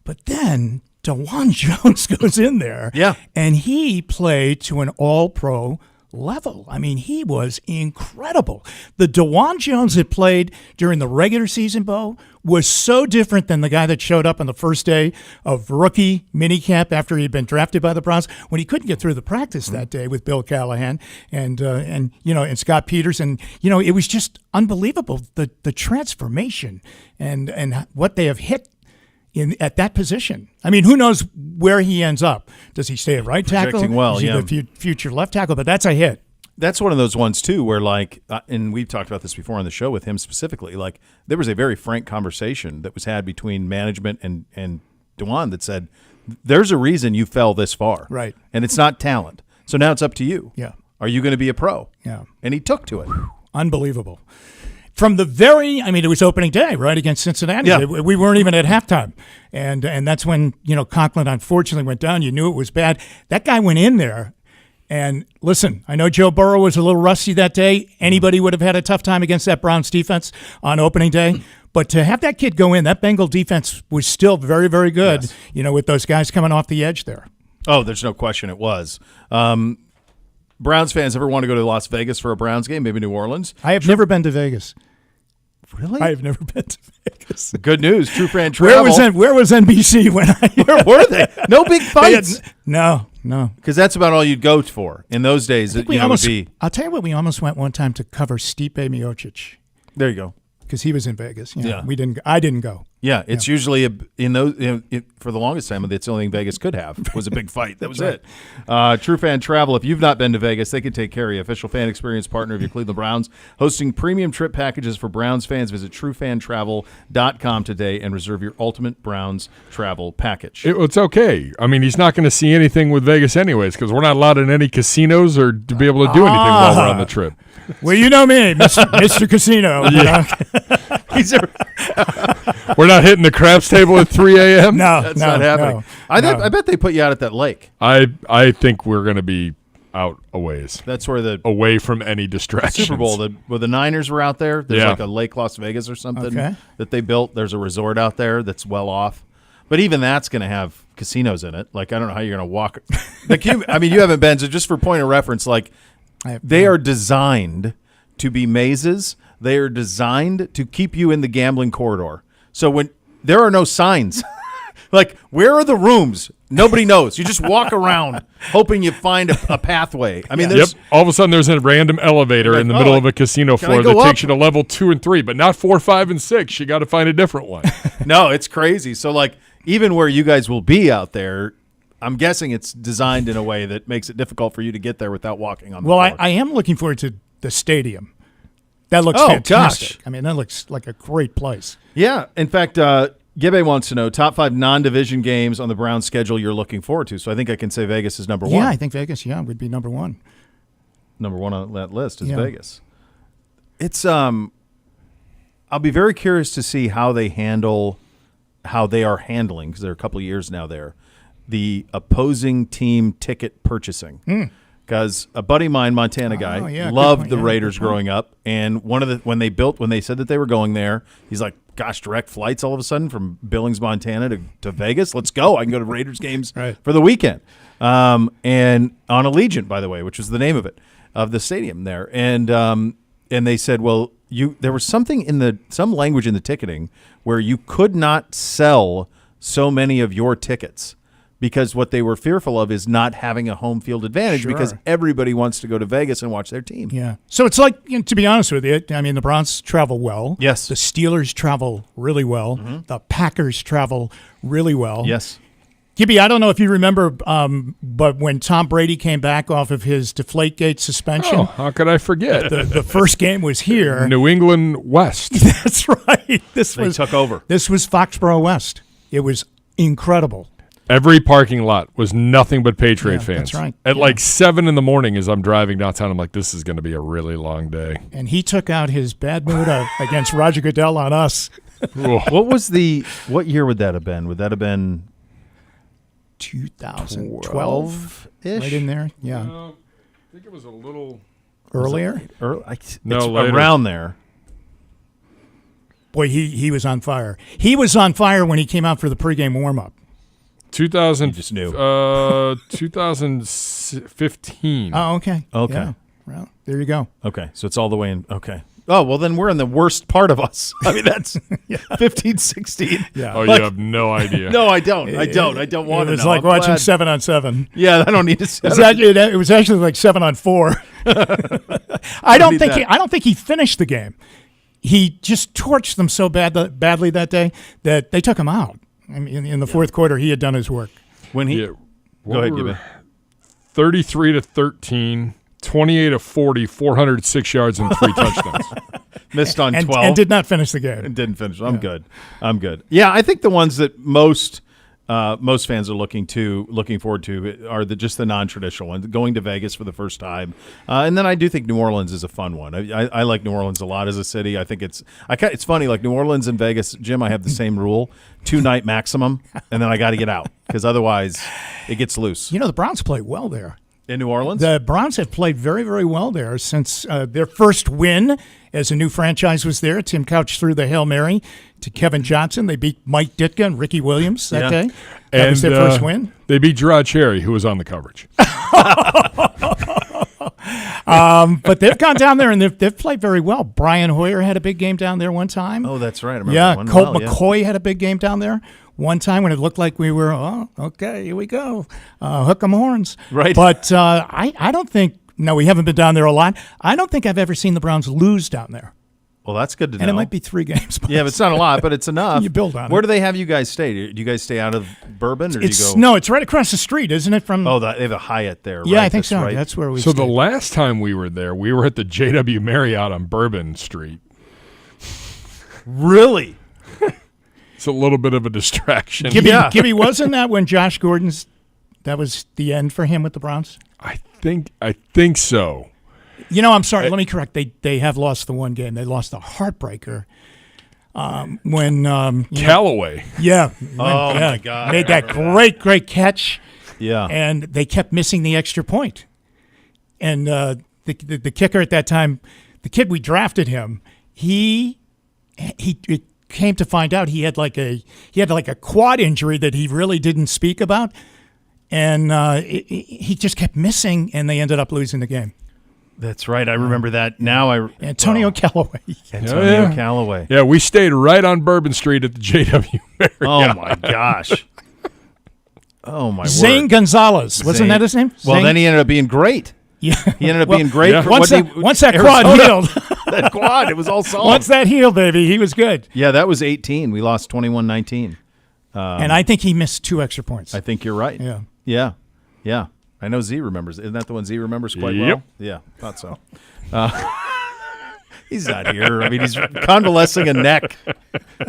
But then DeJuan Jones goes in there, and he played to an all-pro level. I mean, he was incredible. The DeJuan Jones that played during the regular season, Bo, was so different than the guy that showed up on the first day of rookie minicamp after he'd been drafted by the Browns when he couldn't get through the practice that day with Bill Callahan and Scott Peters. And, it was just unbelievable, the transformation and what they have hit at that position. I mean, who knows where he ends up? Does he stay at right tackle? Well, is he the future left tackle? But that's a hit. That's one of those ones, too, where, like, and we've talked about this before on the show with him specifically, like, there was a very frank conversation that was had between management and DeJuan that said, there's a reason you fell this far. Right. And it's not talent. So now it's up to you. Yeah. Are you going to be a pro? Yeah. And he took to it. Unbelievable. From it was opening day, right, against Cincinnati. Yeah. We weren't even at halftime. And that's when, Conklin unfortunately went down. You knew it was bad. That guy went in there. And listen, I know Joe Burrow was a little rusty that day. Anybody would have had a tough time against that Browns defense on opening day. But to have that kid go in, that Bengal defense was still very, very good, with those guys coming off the edge there. Oh, there's no question it was. Browns fans ever want to go to Las Vegas for a Browns game, maybe New Orleans? I have never been to Vegas. Really? I have never been to Vegas. Good news. True fan travel. Where was NBC when Where were they? No big fights. No. Because that's about all you'd go for in those days. I'll tell you what, we almost went one time to cover Stipe Miocic. There you go. Because he was in Vegas. Yeah. I didn't go. Yeah, it's usually for the longest time, it's the only thing Vegas could have was a big fight. That was it. True Fan Travel. If you've not been to Vegas, they can take care of you. Official fan experience partner of your Cleveland Browns, hosting premium trip packages for Browns fans. Visit TrueFanTravel.com today and reserve your ultimate Browns travel package. It's okay. I mean, he's not going to see anything with Vegas anyways because we're not allowed in any casinos or to be able to do anything while we're on the trip. Well, you know me, Mr. Casino. Yeah. We're not hitting the craps table at 3 a.m.? No, that's not happening. No. I bet they put you out at that lake. I think we're going to be out a ways. That's where away from any distractions. Super Bowl, where the Niners were out there. There's like a Lake Las Vegas or something that they built. There's a resort out there that's well off. But even that's going to have casinos in it. Like, I don't know how you're going to walk. You haven't been, so just for point of reference, like, they are designed to be mazes. They are designed to keep you in the gambling corridor. So when there are no signs, like, where are the rooms? Nobody knows. You just walk around hoping you find a pathway. I mean, all of a sudden there's a random elevator in the middle of a casino floor that takes you to level 2 and 3, but not 4, 5, and 6. You got to find a different one. No, it's crazy. So, like, even where you guys will be out there, I'm guessing it's designed in a way that makes it difficult for you to get there without walking on the floor. floor. I am looking forward to the stadium. That looks fantastic. Gosh. I mean, that looks like a great place. Yeah. In fact, Gibbe wants to know top 5 non-division games on the Browns schedule you're looking forward to. So I think I can say Vegas is number 1. Yeah, I think Vegas, would be number 1. Number 1 on that list is Vegas. It's I'll be very curious to see how they are handling, because they're a couple of years now there, the opposing team ticket purchasing. Because a buddy of mine, Montana guy, loved the Raiders growing up, and when they said that they were going there, he's like, "Gosh, direct flights all of a sudden from Billings, Montana to Vegas. Let's go! I can go to Raiders games for the weekend." And on Allegiant, by the way, which was the name of the stadium there, and they said, "Well, there was something some language in the ticketing where you could not sell so many of your tickets." Because what they were fearful of is not having a home field advantage because everybody wants to go to Vegas and watch their team. Yeah. So it's like, to be honest with you, I mean, the Browns travel well. Yes. The Steelers travel really well. Mm-hmm. The Packers travel really well. Yes. Gibby, I don't know if you remember, but when Tom Brady came back off of his Deflategate suspension. Oh, how could I forget? The first game was here. New England West. That's right. They took over. This was Foxborough West. It was incredible. Every parking lot was nothing but Patriot fans. That's right. At like 7 in the morning as I'm driving downtown, I'm like, this is going to be a really long day. And he took out his bad mood against Roger Goodell on us. What year would that have been? Would that have been 2012-ish? Right in there? Yeah. I think it was a little earlier. Around there. Boy, he was on fire. He was on fire when he came out for the pregame warm-up. 2000. You just knew. 2015. Oh, okay. Okay. Yeah. Well, there you go. Okay, so it's all the way in. Okay. Oh, well, then we're in the worst part of us. I mean, that's 15, 16. Yeah. Oh, you have no idea. No, I don't. I don't want to know. It was like watching 7 on 7. Yeah, I don't need to say it was actually like 7 on 4. I don't think he finished the game. He just torched them so badly that day that they took him out. I mean, in the fourth quarter, he had done his work. Go ahead, Gibby. 33-13, 28-40, 406 yards and 3 touchdowns. Missed on 12 and did not finish the game. And didn't finish. I'm good. Yeah, I think the ones that most fans are looking forward to are just the non-traditional ones, going to Vegas for the first time, and then I do think New Orleans is a fun one. I like New Orleans a lot as a city. I think it's funny, like New Orleans and Vegas, Jim. I have the same rule: 2-night maximum, and then I got to get out because otherwise it gets loose. The Browns play well there. In New Orleans? The Browns have played very, very well there since their first win as a new franchise was there. Tim Couch threw the Hail Mary to Kevin Johnson. They beat Mike Ditka and Ricky Williams that day. That was their first win. They beat Gerard Cherry, who was on the coverage. But they've gone down there and they've played very well. Brian Hoyer had a big game down there one time. Oh, that's right. I remember Colt McCoy had a big game down there one time when it looked like we were, okay, here we go. Hook 'em horns. Right. But I don't think, we haven't been down there a lot. I don't think I've ever seen the Browns lose down there. Well, that's good to know. And it might be 3 games. Yeah, but it's not a lot, but it's enough. You build on it. Where do they have you guys stay? Do you guys stay out of Bourbon? Or do you go? No, it's right across the street, isn't it? From they have a Hyatt there, Yeah, right? I think so. Right. That's where we So stayed. the last time we were there, we were at the JW Marriott on Bourbon Street. Really? It's a little bit of a distraction. Gibby, wasn't that when Josh Gordon's, that was the end for him with the Browns? I think so. I'm sorry. Let me correct. They have lost the one game. They lost the heartbreaker when Callaway. Yeah. My God! Made that great catch. Yeah. And they kept missing the extra point. And the kicker at that time, the kid we drafted him, he came to find out he had like a quad injury that he really didn't speak about, and he just kept missing, and they ended up losing the game. That's right. I remember that. Now Antonio Callaway. Callaway. Yeah, we stayed right on Bourbon Street at the JW Marriott. Oh my gosh. Oh my Zane word. Gonzalez. Wasn't that his name? Well, then he ended up being great. Yeah. He ended up being great. Yeah. Once that quad healed. That quad, it was all solid. Once that healed, baby, he was good. Yeah, that was 18. We lost 21-19. And I think he missed 2 extra points. I think you're right. Yeah. Yeah. Yeah. I know Z remembers. Isn't that the one Z remembers quite well? Yeah, thought so. He's not here. I mean, he's convalescing a neck.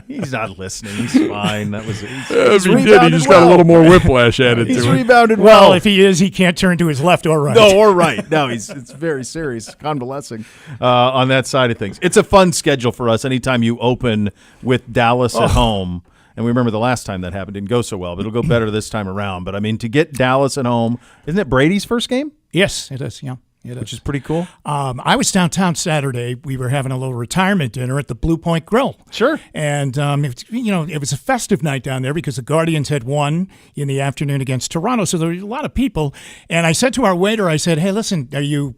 He's not listening. He's fine. That was. He's he did. He just got a little more whiplash added to it. He's rebounded well. If he is, he can't turn to his left or right. No, or right. No, it's very serious convalescing on that side of things. It's a fun schedule for us. Anytime you open with Dallas at home. And we remember the last time that happened didn't go so well, but it'll go better this time around. But, I mean, to get Dallas at home, isn't it Brady's first game? Yes, it is, yeah. Which is pretty cool. I was downtown Saturday. We were having a little retirement dinner at the Blue Point Grill. Sure. And, it was a festive night down there because the Guardians had won in the afternoon against Toronto. So there were a lot of people. And I said to our waiter, I said, hey, listen, are you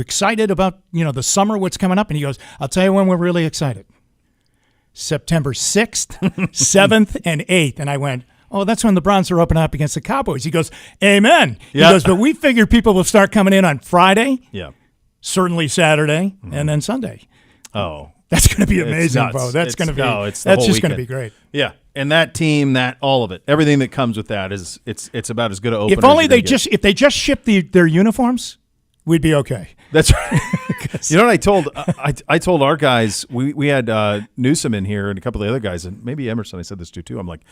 excited about, the summer, what's coming up? And he goes, I'll tell you when we're really excited. September 6th, 7th, and 8th. And I went, oh, that's when the Browns are opening up against the Cowboys. He goes, amen. He goes, but we figured people will start coming in on Friday, certainly Saturday, and then Sunday. Oh. That's going to be amazing, bro. That's going to be that's just going to be great. Yeah. And that team, all of it, everything that comes with that is it's about as good an opener. If only they just ship their uniforms, we'd be okay. That's right. You know what I told? I told our guys, we had Newsom in here and a couple of the other guys, and maybe Emerson, I said this to too. I'm like,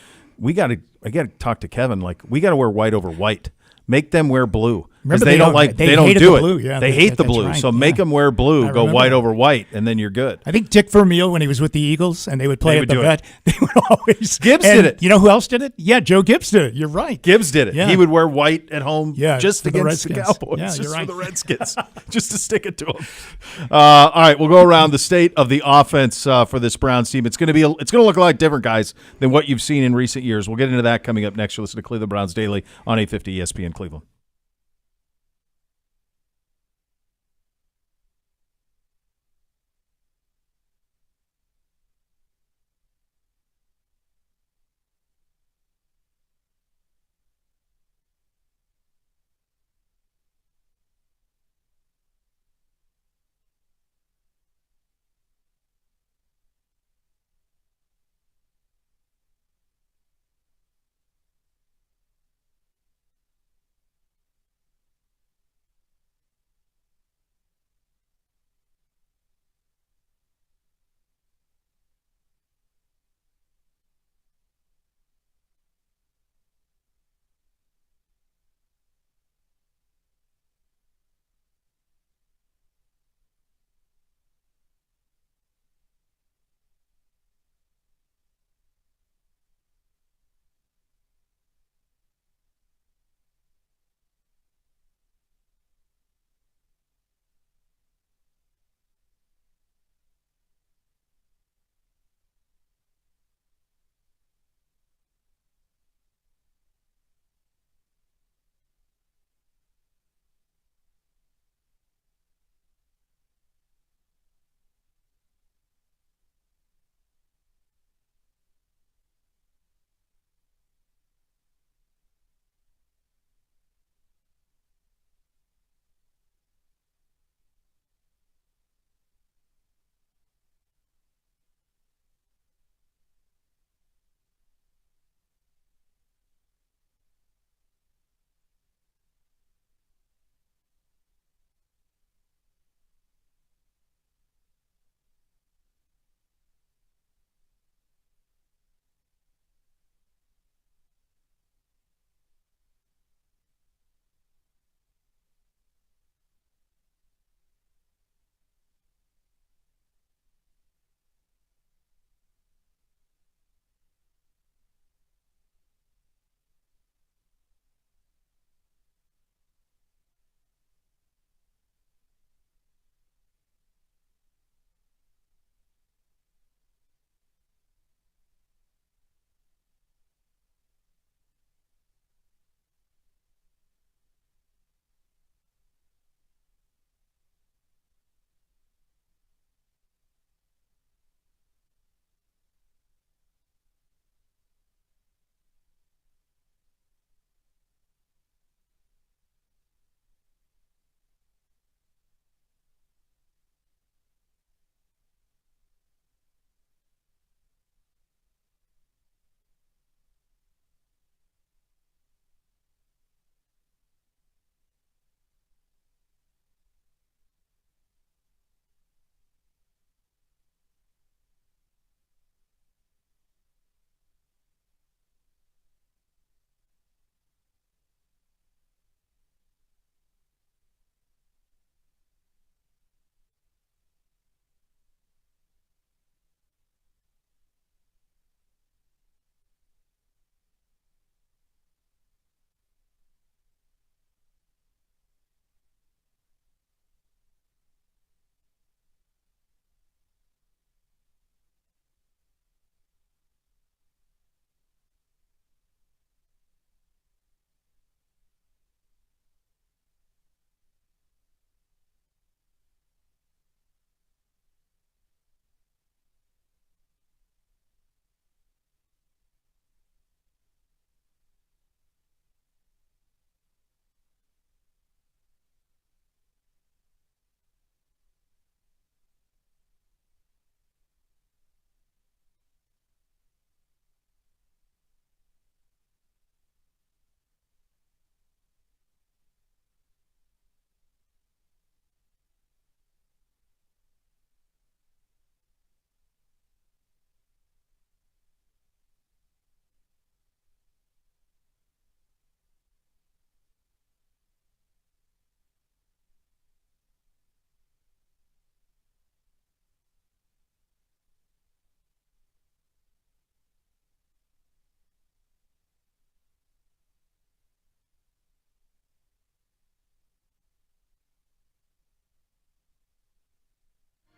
I got to talk to Kevin. Like, we got to wear white over white. Make them wear blue. Because they don't do it. Blue. Yeah, they hate the blue. Right. So make them wear blue, go white over white, and then you're good. I think Dick Vermeil, when he was with the Eagles and they would play at the vet, they would always. Gibbs did it. You know who else did it? Yeah, Joe Gibbs did it. You're right. Gibbs did it. Yeah. He would wear white at home just against the Cowboys. Yeah, just you're right. for the Redskins. Just to stick it to them. All right, we'll go around the state of the offense for this Browns team. It's going to look a lot different, guys, than what you've seen in recent years. We'll get into that coming up next. You'll listen to Cleveland Browns Daily on 850 ESPN Cleveland.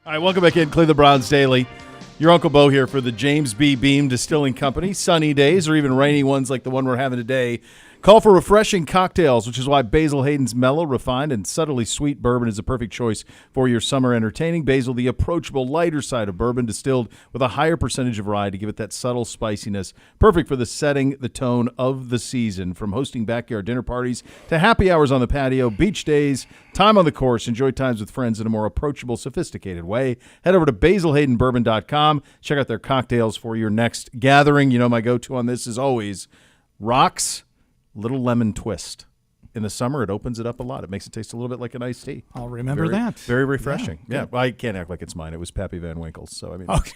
All right, welcome back in Cleveland Browns Daily. Your Uncle Bo here for the James B. Beam Distilling Company. Sunny days or even rainy ones like the one we're having today. Call for refreshing cocktails, which is why Basil Hayden's mellow, refined, and subtly sweet bourbon is the perfect choice for your summer entertaining. Basil, the approachable, lighter side of bourbon, distilled with a higher percentage of rye to give it that subtle spiciness. Perfect for the setting, the tone of the season. From hosting backyard dinner parties to happy hours on the patio, beach days, time on the course, enjoy times with friends in a more approachable, sophisticated way. Head over to basilhaydenbourbon.com. Check out their cocktails for your next gathering. You know my go-to on this is always rocks. Little lemon twist. In the summer, it opens it up a lot. It makes it taste a little bit like an iced tea. I'll remember that. Very refreshing. Yeah. Well, I can't act like it's mine. It was Pappy Van Winkle's. So, I mean, okay.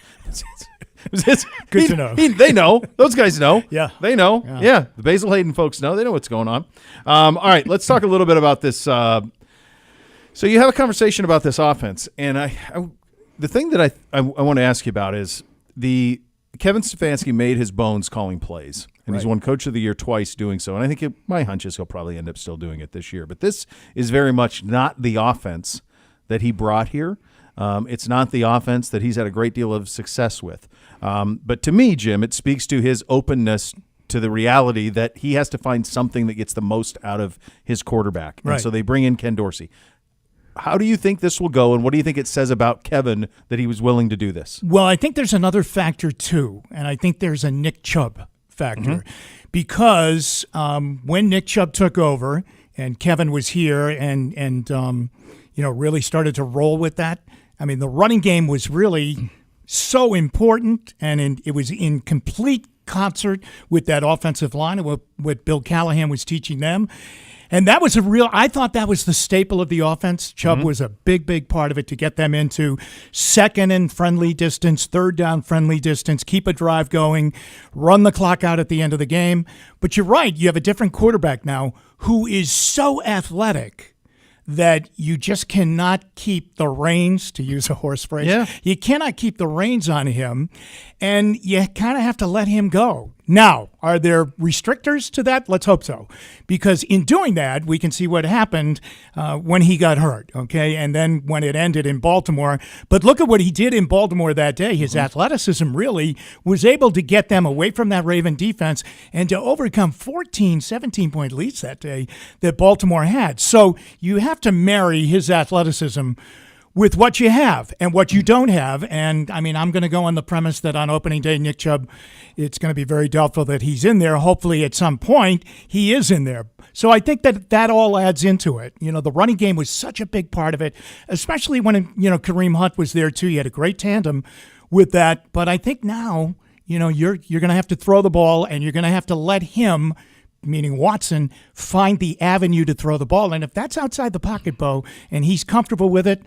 it's good to know. They know. Those guys know. Yeah. They know. Yeah. The Basil Hayden folks know. They know what's going on. All right. Let's talk a little bit about this. So you have a conversation about this offense. And the thing that I want to ask you about is Kevin Stefanski made his bones calling plays. And he's won Coach of the Year twice doing so. And I think my hunch is he'll probably end up still doing it this year. But this is very much not the offense that he brought here. It's not the offense that he's had a great deal of success with. But to me, Jim, it speaks to his openness to the reality that he has to find something that gets the most out of his quarterback. And so they bring in Ken Dorsey. How do you think this will go, and what do you think it says about Kevin that he was willing to do this? Well, I think there's another factor, too, and I think there's a Nick Chubb factor because when Nick Chubb took over and Kevin was here and really started to roll with that, I mean, the running game was really so important, and it was in complete concert with that offensive line and what Bill Callahan was teaching them. And that was I thought that was the staple of the offense. Chubb was a big, big part of it to get them into second and friendly distance, third down friendly distance, keep a drive going, run the clock out at the end of the game. But you're right, you have a different quarterback now who is so athletic that you just cannot keep the reins, to use a horse phrase. Yeah. You cannot keep the reins on him, and you kind of have to let him go. Now, are there restrictors to that? Let's hope so. Because in doing that, we can see what happened when he got hurt, okay, and then when it ended in Baltimore. But look at what he did in Baltimore that day. His athleticism really was able to get them away from that Raven defense and to overcome 14, 17-point leads that day that Baltimore had. So you have to marry his athleticism with what you have and what you don't have. And, I mean, I'm going to go on the premise that on opening day, Nick Chubb, it's going to be very doubtful that he's in there. Hopefully at some point he is in there. So I think that all adds into it. You know, the running game was such a big part of it, especially when, Kareem Hunt was there too. You had a great tandem with that. But I think now, you're going to have to throw the ball and you're going to have to let him, meaning Watson, find the avenue to throw the ball. And if that's outside the pocket, Bo, and he's comfortable with it,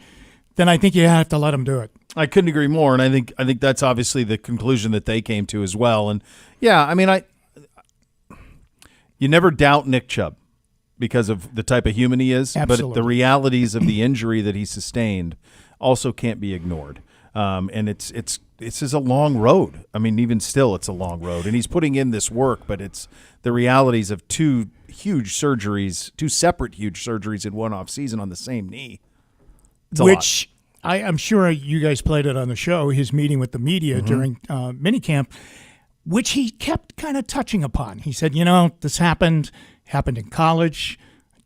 then I think you have to let him do it. I couldn't agree more, and I think that's obviously the conclusion that they came to as well. And yeah, I mean, you never doubt Nick Chubb because of the type of human he is. Absolutely. But the realities of the injury that he sustained also can't be ignored. And it's a long road. I mean, even still, it's a long road, and he's putting in this work. But it's the realities of two separate huge surgeries in one off season on the same knee. Which I'm sure you guys played it on the show, his meeting with the media during minicamp, which he kept kind of touching upon. He said, this happened in college,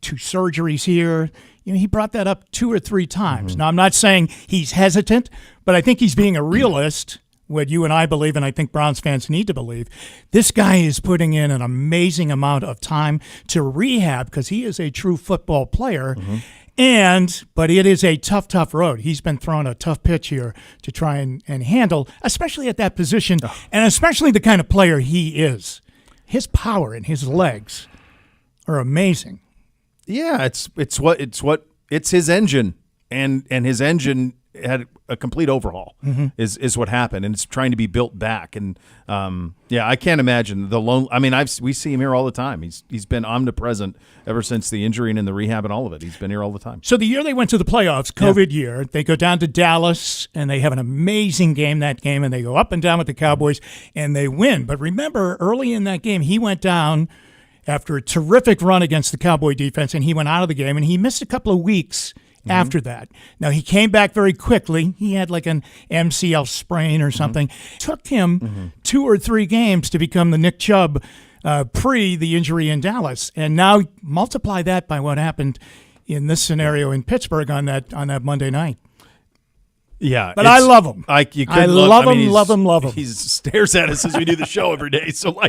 2 surgeries here. He brought that up 2 or 3 times. Now, I'm not saying he's hesitant, but I think he's being a realist, what you and I believe, and I think Browns fans need to believe. This guy is putting in an amazing amount of time to rehab because he is a true football player. But it is a tough road. He's been throwing a tough pitch here to try and handle, especially at that position, and especially the kind of player he is. His power and his legs are amazing. Yeah, it's his engine, and his engine had a complete overhaul. Is what happened, and it's trying to be built back. And I can't imagine the lone. I mean, we see him here all the time. He's been omnipresent ever since the injury and in the rehab and all of it. He's been here all the time. So the year they went to the playoffs, COVID year, they go down to Dallas and they have an amazing game that game, and they go up and down with the Cowboys and they win. But remember, early in that game, he went down after a terrific run against the Cowboy defense, and he went out of the game, and he missed a couple of weeks after that. Now, he came back very quickly. He had like an MCL sprain or something. Took him 2 or 3 games to become the Nick Chubb pre the injury in Dallas. And now multiply that by what happened in this scenario in Pittsburgh on that Monday night. Yeah, but I love him. I love him. He stares at us as we do the show every day. So,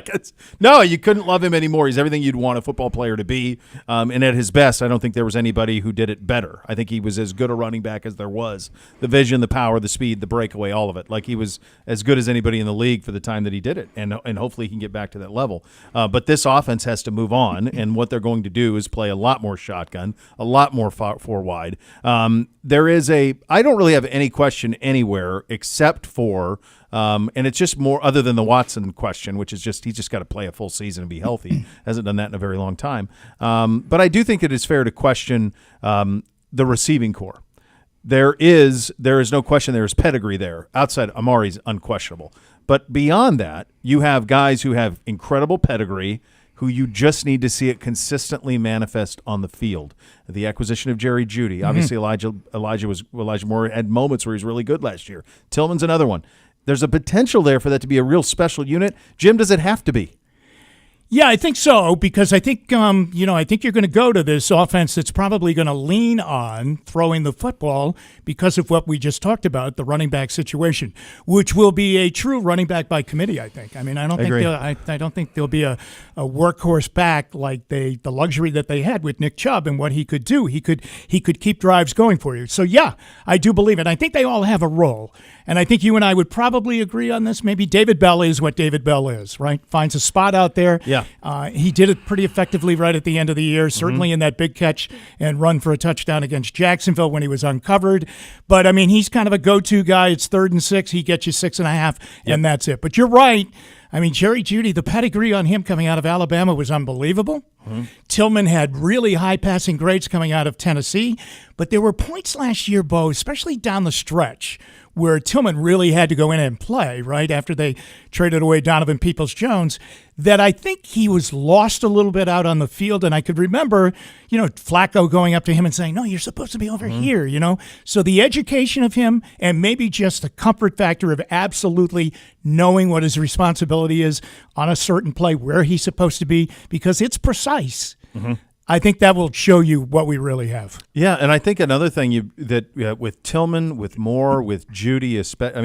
no, you couldn't love him anymore. He's everything you'd want a football player to be. And at his best, I don't think there was anybody who did it better. I think he was as good a running back as there was. The vision, the power, the speed, the breakaway, all of it. Like, he was as good as anybody in the league for the time that he did it. And hopefully he can get back to that level. But this offense has to move on. And what they're going to do is play a lot more shotgun, a lot more four wide. I don't really have any question anywhere except for, and it's just more other than the Watson question, which is just he's just got to play a full season and be healthy. Hasn't done that in a very long time. But I do think it is fair to question the receiving core. There is no question there is pedigree there. Outside Amari's unquestionable. But beyond that, you have guys who have incredible pedigree who you just need to see it consistently manifest on the field. The acquisition of Jerry Jeudy. Obviously, Elijah Moore had moments where he was really good last year. Tillman's another one. There's a potential there for that to be a real special unit. Jim, does it have to be? Yeah, I think so, because I think I think you're going to go to this offense that's probably going to lean on throwing the football because of what we just talked about, the running back situation, which will be a true running back by committee. I think. I mean, I don't think there'll be a workhorse back like the luxury that they had with Nick Chubb and what he could do. He could keep drives going for you. So yeah, I do believe it. I think they all have a role, and I think you and I would probably agree on this. Maybe David Bell is what David Bell is, right? Finds a spot out there. Yeah. He did it pretty effectively right at the end of the year, certainly in that big catch and run for a touchdown against Jacksonville when he was uncovered. But, I mean, he's kind of a go-to guy. It's 3rd and 6. He gets you 6.5, and that's it. But you're right. I mean, Jerry Jeudy, the pedigree on him coming out of Alabama was unbelievable. Tillman had really high passing grades coming out of Tennessee. But there were points last year, Bo, especially down the stretch, where Tillman really had to go in and play, right, after they traded away Donovan Peoples-Jones, that I think he was lost a little bit out on the field. And I could remember, Flacco going up to him and saying, no, you're supposed to be over here, So the education of him and maybe just the comfort factor of absolutely knowing what his responsibility is on a certain play, where he's supposed to be, because it's precise. I think that will show you what we really have. Yeah, and I think another thing with Tillman, with Moore, with Jeudy,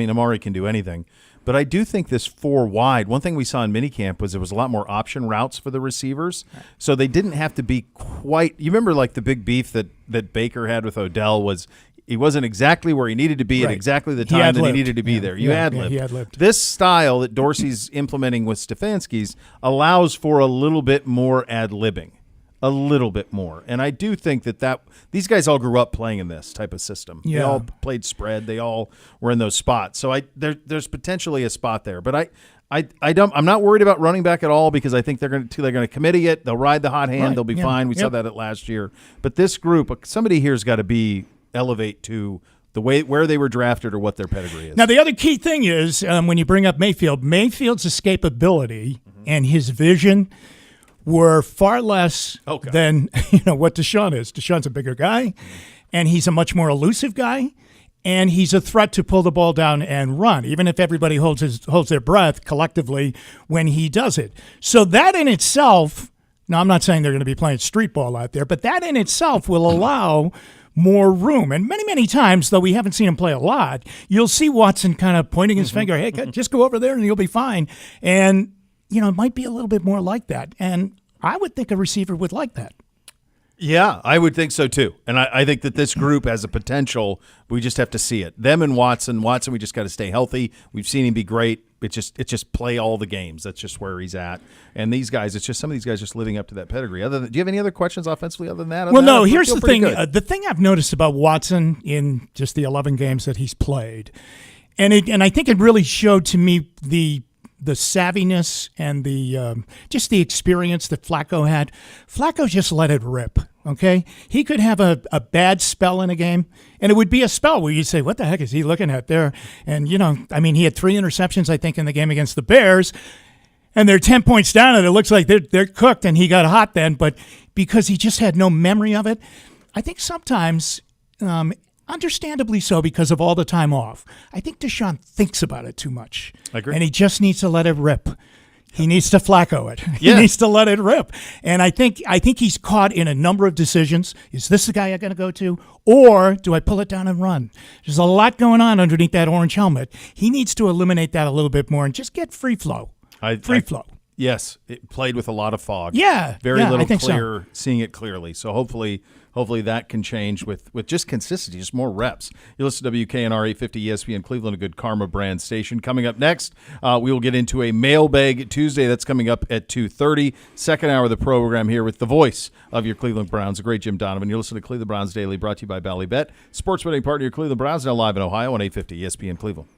Amari can do anything. But I do think this 4 wide, one thing we saw in minicamp was there was a lot more option routes for the receivers. So they didn't have to be quite – you remember like the big beef that Baker had with Odell was he wasn't exactly where he needed to be at exactly the time that he needed to be there. You ad-libbed. He ad-libbed. This style that Dorsey's implementing with Stefanski's allows for a little bit more ad-libbing. A little bit more. And I do think that these guys all grew up playing in this type of system. Yeah. They all played spread. They all were in those spots. So there's potentially a spot there. But I'm not worried about running back at all because I think they're going to committee it. They'll ride the hot hand. Right. They'll be fine. We saw that at last year. But this group, somebody here's got to elevate to the way where they were drafted or what their pedigree is. Now, the other key thing is when you bring up Mayfield's escapability and his vision were far less than what Deshaun is. Deshaun's a bigger guy, and he's a much more elusive guy, and he's a threat to pull the ball down and run, even if everybody holds their breath collectively when he does it. So that in itself, now I'm not saying they're going to be playing street ball out there, but that in itself will allow more room. And many, many times, though we haven't seen him play a lot, you'll see Watson kind of pointing his finger, hey, just go over there and you'll be fine. And it might be a little bit more like that. And I would think a receiver would like that. Yeah, I would think so too. And I think that this group has a potential. We just have to see it. Them and Watson, we just got to stay healthy. We've seen him be great. It's just play all the games. That's just where he's at. And these guys, it's just some of these guys just living up to that pedigree. Do you have any other questions offensively other than that? No, here's the thing. The thing I've noticed about Watson in just the 11 games that he's played, and I think it really showed to me the savviness and the just the experience that Flacco had. Flacco just let it rip, okay? He could have a bad spell in a game, and it would be a spell where you'd say, what the heck is he looking at there? And, he had 3 interceptions, I think, in the game against the Bears, and they're 10 points down, and it looks like they're cooked, and he got hot then, but because he just had no memory of it, I think sometimes Understandably so because of all the time off. I think Deshaun thinks about it too much. I agree. And he just needs to let it rip. He needs to Flacco it. Yeah. He needs to let it rip. And I think he's caught in a number of decisions. Is this the guy I'm going to go to? Or do I pull it down and run? There's a lot going on underneath that orange helmet. He needs to eliminate that a little bit more and just get free flow. Free flow. Yes, it played with a lot of fog. Yeah. Very little clear, so. Seeing it clearly. So hopefully that can change with just consistency, just more reps. You listen to WKNR 850 ESPN Cleveland, a good Karma brand station. Coming up next, we will get into a Mailbag Tuesday. That's coming up at 2:30. Second hour of the program here with the voice of your Cleveland Browns, the great Jim Donovan. You listen to Cleveland Browns Daily, brought to you by Ballybet. Sports betting partner, your Cleveland Browns, now live in Ohio on 850 ESPN Cleveland.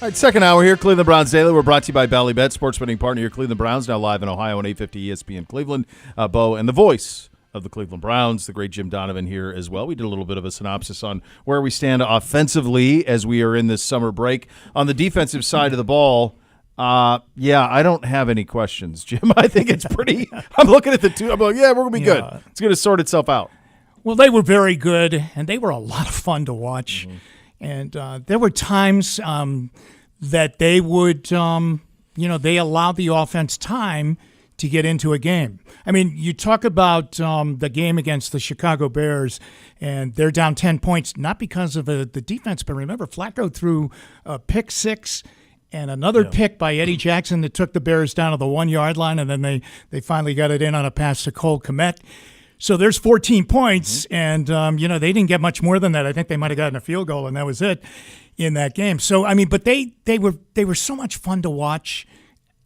All right, second hour here, Cleveland Browns Daily. We're brought to you by Ballybet, sports betting partner your Cleveland Browns, now live in Ohio on 850 ESPN Cleveland. Bo, and the voice of the Cleveland Browns, the great Jim Donovan here as well. We did a little bit of a synopsis on where we stand offensively as we are in this summer break. On the defensive side of the ball, I don't have any questions, Jim. I think it's pretty – I'm looking at the two. I'm like, yeah, we're going to be good. It's going to sort itself out. Well, they were very good, and they were a lot of fun to watch. Mm-hmm. And there were times that they would, they allowed the offense time to get into a game. I mean, you talk about the game against the Chicago Bears, and they're down 10 points, not because of the defense, but remember, Flacco threw a pick six and another pick by Eddie Jackson that took the Bears down to the 1 yard line, and then they finally got it in on a pass to Cole Kmet. So there's 14 points, and, they didn't get much more than that. I think they might have gotten a field goal, and that was it in that game. So, I mean, but they were so much fun to watch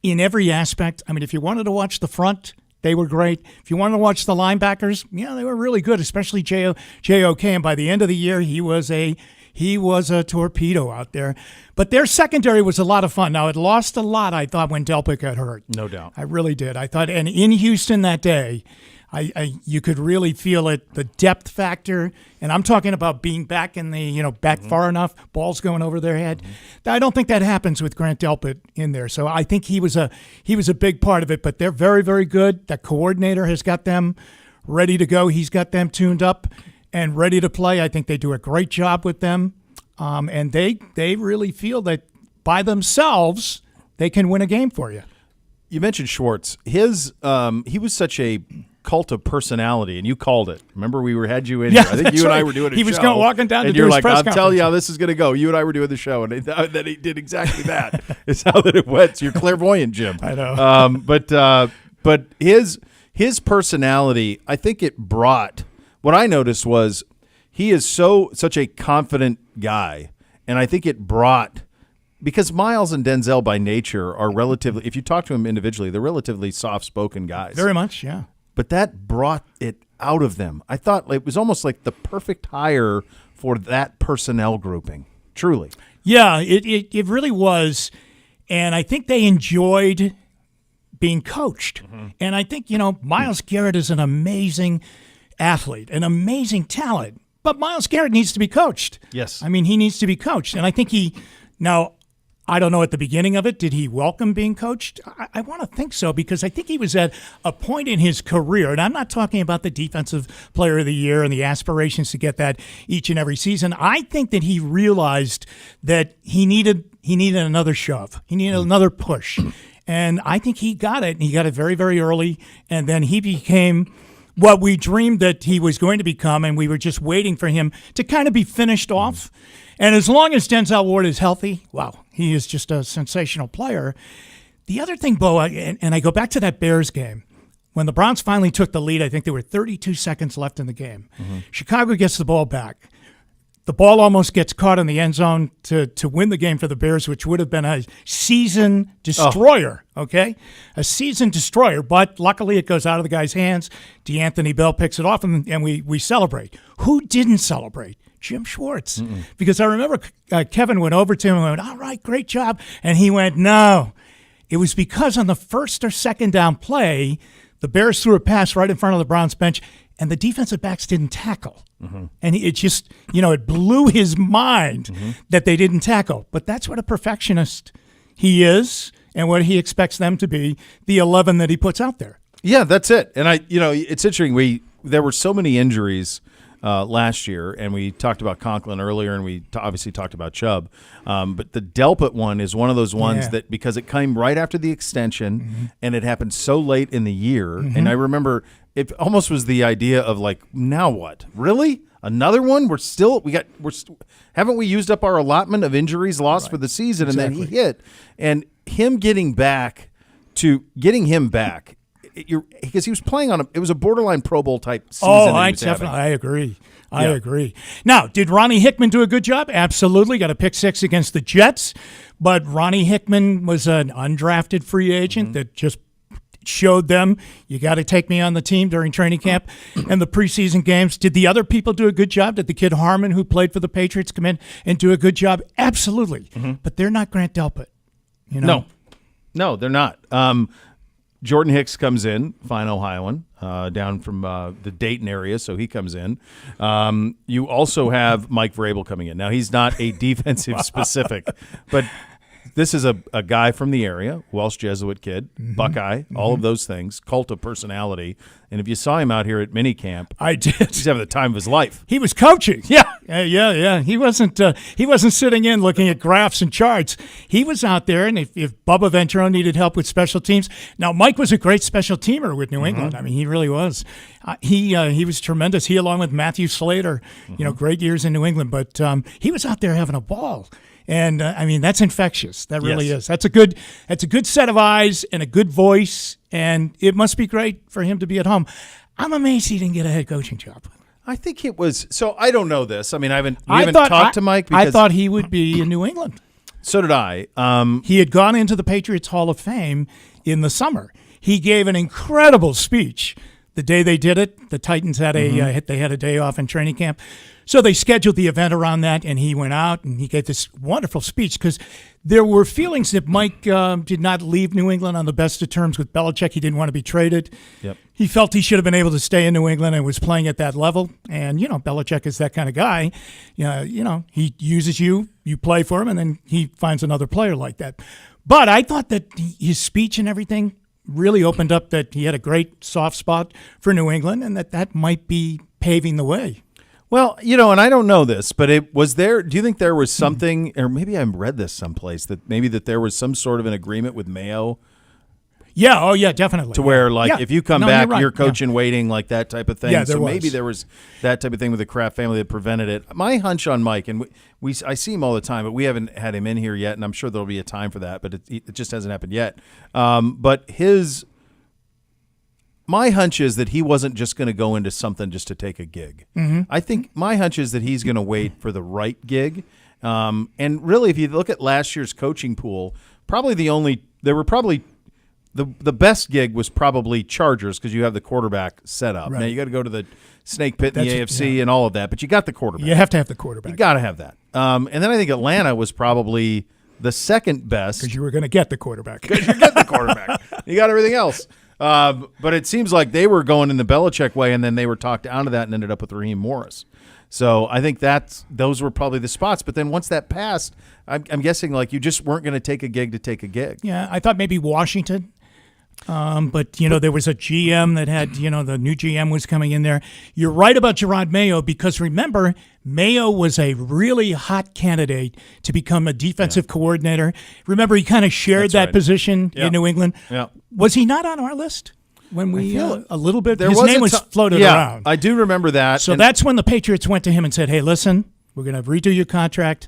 in every aspect. I mean, if you wanted to watch the front, they were great. If you wanted to watch the linebackers, they were really good, especially J.O.K. And by the end of the year, he was a torpedo out there. But their secondary was a lot of fun. Now, it lost a lot, I thought, when Delpit got hurt. No doubt. I really did. I thought, and in Houston that day, you could really feel it, the depth factor, and I'm talking about being back in the, back far enough, balls going over their head. Mm-hmm. I don't think that happens with Grant Delpit in there. So I think he was a big part of it, but they're very, very good. That coordinator has got them ready to go. He's got them tuned up and ready to play. I think they do a great job with them, and they really feel that by themselves they can win a game for you. You mentioned Schwartz. He was such a cult of personality, and you called it. Remember, we had you in here. I think you and I were doing a show. He was walking down to do his press conference. I'm telling you how this is going to go. You and I were doing the show, and then he did exactly that. It's how that it went. So you're clairvoyant, Jim. I know. But his personality, I think it brought – what I noticed was he is such a confident guy, and I think it brought – because Miles and Denzel by nature are relatively – if you talk to them individually, they're relatively soft-spoken guys. Very much, yeah. But that brought it out of them. I thought it was almost like the perfect hire for that personnel grouping, truly. Yeah, it really was. And I think they enjoyed being coached. Mm-hmm. And I think, Myles Garrett is an amazing athlete, an amazing talent. But Myles Garrett needs to be coached. Yes. I mean, he needs to be coached. And I think now, I don't know at the beginning of it, did he welcome being coached? I want to think so, because I think he was at a point in his career, and I'm not talking about the Defensive Player of the Year and the aspirations to get that each and every season. I think that he realized that he needed another shove. He needed another push. And I think he got it, and he got it very, very early, and then he became what we dreamed that he was going to become, and we were just waiting for him to kind of be finished off. And as long as Denzel Ward is healthy, wow, he is just a sensational player. The other thing, Bo, and I go back to that Bears game, when the Browns finally took the lead, I think there were 32 seconds left in the game. Mm-hmm. Chicago gets the ball back. The ball almost gets caught in the end zone to win the game for the Bears, which would have been a season destroyer, okay? A season destroyer, but luckily it goes out of the guy's hands. DeAnthony Bell picks it off, and we celebrate. Who didn't celebrate? Jim Schwartz. Mm-mm. Because I remember Kevin went over to him and went, all right, great job. And he went, no. It was because on the first or second down play, the Bears threw a pass right in front of the Browns bench, and the defensive backs didn't tackle. Mm-hmm. And it just, it blew his mind that they didn't tackle. But that's what a perfectionist he is and what he expects them to be, the 11 that he puts out there. Yeah, that's it. And it's interesting. There were so many injuries last year, and we talked about Conklin earlier, and we obviously talked about Chubb. But the Delpit one is one of those ones that, because it came right after the extension, and it happened so late in the year, and I remember it almost was the idea of like, now what? Really? Another one? Haven't we used up our allotment of injuries lost for the season? Exactly. And then he hit, and getting him back. Because he was playing it was a borderline Pro Bowl type season. I agree. I agree. Now, did Ronnie Hickman do a good job? Absolutely. Got a pick six against the Jets, but Ronnie Hickman was an undrafted free agent that just showed them, you got to take me on the team during training camp and the preseason games. Did the other people do a good job? Did the kid Harmon, who played for the Patriots, come in and do a good job? Absolutely. But they're not Grant Delpit. No, they're not. Jordan Hicks comes in, fine Ohioan, down from the Dayton area, so he comes in. You also have Mike Vrabel coming in. Now, he's not a defensive specific, but this is a guy from the area, Welsh Jesuit kid, Buckeye, all of those things, cult of personality. And if you saw him out here at minicamp, I did. He's having the time of his life. He was coaching. Yeah. Yeah. He wasn't sitting in looking at graphs and charts. He was out there, and if Bubba Ventrone needed help with special teams. Now, Mike was a great special teamer with New England. I mean, he really was. He was tremendous. He, along with Matthew Slater, great years in New England. But he was out there having a ball. And I mean, that's infectious. That really is. That's a good set of eyes and a good voice, and it must be great for him to be at home. I'm amazed he didn't get a head coaching job. I think it was. So I don't know this. I mean, we haven't talked to Mike. Because I thought he would be in New England. So did I. He had gone into the Patriots Hall of Fame in the summer. He gave an incredible speech the day they did it. The Titans had they had a day off in training camp. So they scheduled the event around that, and he went out and he gave this wonderful speech because there were feelings that Mike did not leave New England on the best of terms with Belichick. He didn't want to be traded. Yep. He felt he should have been able to stay in New England and was playing at that level. And, Belichick is that kind of guy. He uses you play for him, and then he finds another player like that. But I thought that his speech and everything really opened up that he had a great soft spot for New England and that might be paving the way. Well, and I don't know this, but do you think there was something, or maybe I read this someplace, that there was some sort of an agreement with Mayo? Yeah, oh yeah, definitely. To where, if you come back, you're coach in waiting, like that type of thing. Yeah, maybe there was that type of thing with the Kraft family that prevented it. My hunch on Mike, and I see him all the time, but we haven't had him in here yet, and I'm sure there'll be a time for that, but it just hasn't happened yet. But my hunch is that he wasn't just going to go into something just to take a gig. I think my hunch is that he's going to wait for the right gig. And really, if you look at last year's coaching pool, the best gig was probably Chargers because you have the quarterback set up. Right. Now, you got to go to the snake pit in the AFC and all of that, but you got the quarterback. You have to have the quarterback. You got to have that. And then I think Atlanta was probably the second best. Because you were going to get the quarterback. Because you get the quarterback. You got everything else. But it seems like they were going in the Belichick way, and then they were talked out of that and ended up with Raheem Morris. So I think those were probably the spots. But then once that passed, I'm guessing you just weren't going to take a gig to take a gig. Yeah, I thought maybe Washington. But there was a GM that had, the new GM was coming in there. You're right about Gerard Mayo because remember, Mayo was a really hot candidate to become a defensive coordinator. Remember, he kind of shared that position in New England. Yeah. Was he not on our list? When we a little bit, his name was floated around. I do remember that. So that's when the Patriots went to him and said, "Hey, listen, we're going to redo your contract.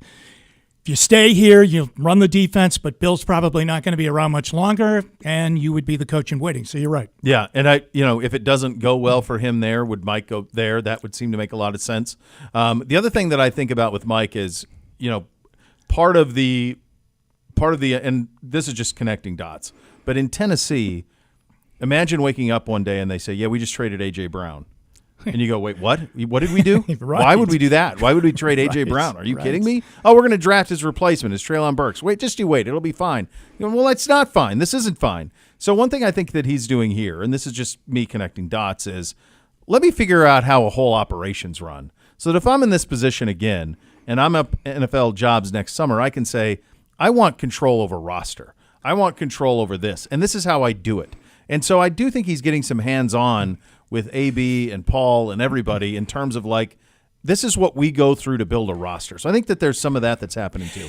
If you stay here, you'll run the defense, but Bill's probably not going to be around much longer, and you would be the coach in waiting." So you're right. Yeah, and if it doesn't go well for him there, would Mike go there? That would seem to make a lot of sense. The other thing that I think about with Mike is, part of the, and this is just connecting dots, but in Tennessee, imagine waking up one day and they say, "Yeah, we just traded A.J. Brown." And you go, "Wait, what? What did we do? Right. Why would we do that? Why would we trade A.J. Brown? Are you kidding me? Oh, we're going to draft his replacement, his Treylon Burks. Wait, just you wait. It'll be fine." Well, it's not fine. This isn't fine. So one thing I think that he's doing here, and this is just me connecting dots, is let me figure out how a whole operation's run. So that if I'm in this position again and I'm up NFL jobs next summer, I can say, I want control over roster. I want control over this. And this is how I do it. And so I do think he's getting some hands-on with AB and Paul and everybody in terms of this is what we go through to build a roster. So I think that there's some of that's happening too.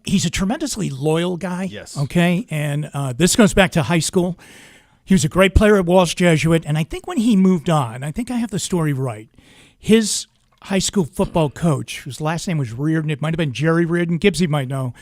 He's a tremendously loyal guy. Yes. Okay. And this goes back to high school. He was a great player at Welsh Jesuit. And I think when he moved on, I think I have the story right. His high school football coach, whose last name was Reardon. It might have been Jerry Reardon. Gibbsy might know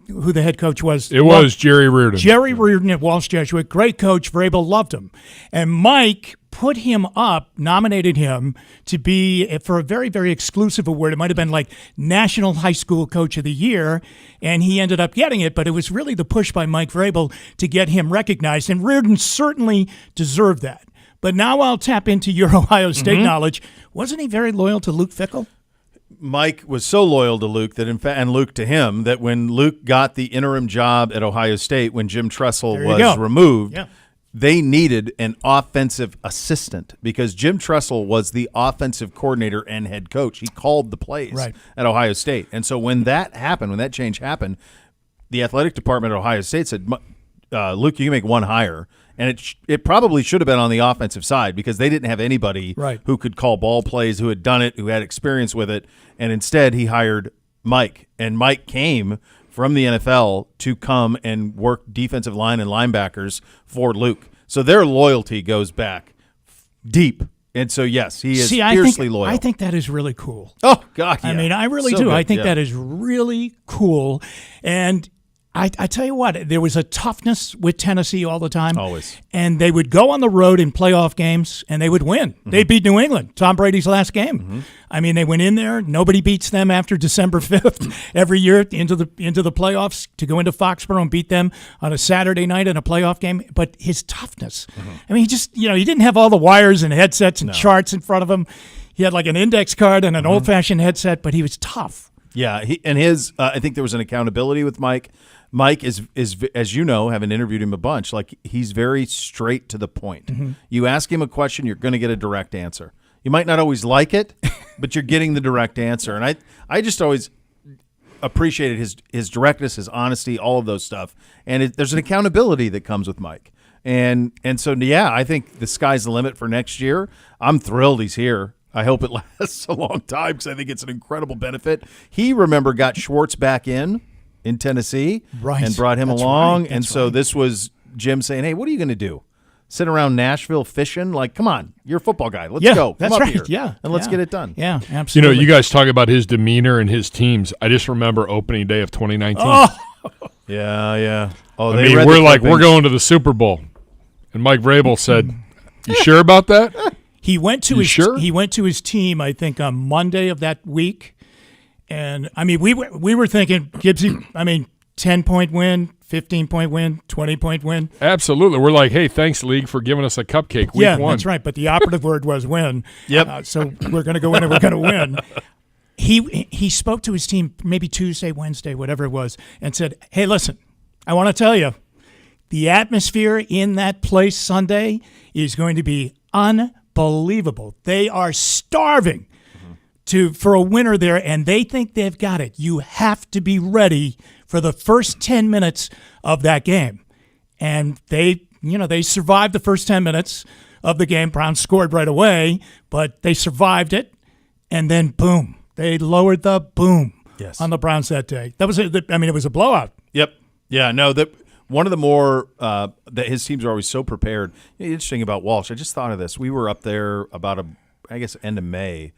who the head coach was. It was Jerry Reardon. Jerry Reardon at Walsh Jesuit. Great coach. Vrabel loved him. And Mike put him up, nominated him to be, for a very, very exclusive award. It might have been like National High School Coach of the Year, and he ended up getting it. But it was really the push by Mike Vrabel to get him recognized. And Reardon certainly deserved that. But now I'll tap into your Ohio State knowledge. Wasn't he very loyal to Luke Fickell? Mike was so loyal to Luke that, in fact, and Luke to him, that when Luke got the interim job at Ohio State, when Jim Tressel was removed, they needed an offensive assistant because Jim Tressel was the offensive coordinator and head coach. He called the plays at Ohio State. And so when that happened, when that change happened, the athletic department at Ohio State said, Luke, you can make one hire. And it probably should have been on the offensive side because they didn't have anybody who could call ball plays, who had done it, who had experience with it. And instead, he hired Mike. And Mike came from the NFL to come and work defensive line and linebackers for Luke. So their loyalty goes back deep. And so, yes, he is fiercely loyal. I think that is really cool. Oh, God, yeah. I mean, I really do. Good. I think that is really cool. And I tell you what, there was a toughness with Tennessee all the time. Always. And they would go on the road in playoff games, and they would win. Mm-hmm. They beat New England, Tom Brady's last game. Mm-hmm. I mean, they went in there. Nobody beats them after December 5th every year into the playoffs to go into Foxborough and beat them on a Saturday night in a playoff game. But his toughness. Mm-hmm. I mean, he just, he didn't have all the wires and headsets and charts in front of him. He had like an index card and an old-fashioned headset, but he was tough. Yeah, I think there was an accountability with Mike. Mike is, as you know, having interviewed him a bunch, like he's very straight to the point. Mm-hmm. You ask him a question, you're going to get a direct answer. You might not always like it, but you're getting the direct answer. And I just always appreciated his directness, his honesty, all of those stuff. And there's an accountability that comes with Mike. And so, yeah, I think the sky's the limit for next year. I'm thrilled he's here. I hope it lasts a long time because I think it's an incredible benefit. He, remember, got Schwartz back in Tennessee and brought him along. And so this was Jim saying, hey, what are you going to do? Sit around Nashville fishing? Like, come on, you're a football guy. Let's go. Come up here. Yeah. And let's get it done. Yeah, absolutely. You guys talk about his demeanor and his teams. I just remember opening day of 2019. Oh. Yeah. Oh, I mean, we're going to the Super Bowl. And Mike Vrabel said, you sure about that? He went to his team, I think, on Monday of that week. And, I mean, we were thinking, Gibbsy, 10-point win, 15-point win, 20-point win. Absolutely. We're like, hey, thanks, League, for giving us a cupcake week one. Yeah, that's right. But the operative word was win. Yep. So we're going to go in and we're going to win. He spoke to his team maybe Tuesday, Wednesday, whatever it was, and said, hey, listen, I want to tell you, the atmosphere in that place Sunday is going to be unbelievable. They are starving for a winner there, and they think they've got it. You have to be ready for the first 10 minutes of that game. And they survived the first 10 minutes of the game. Browns scored right away, but they survived it, and then boom, they lowered the boom on the Browns that day. That was it was a blowout. Yep. Yeah, no, one of the more that his teams are always so prepared. Interesting about Walsh, I just thought of this. We were up there about end of May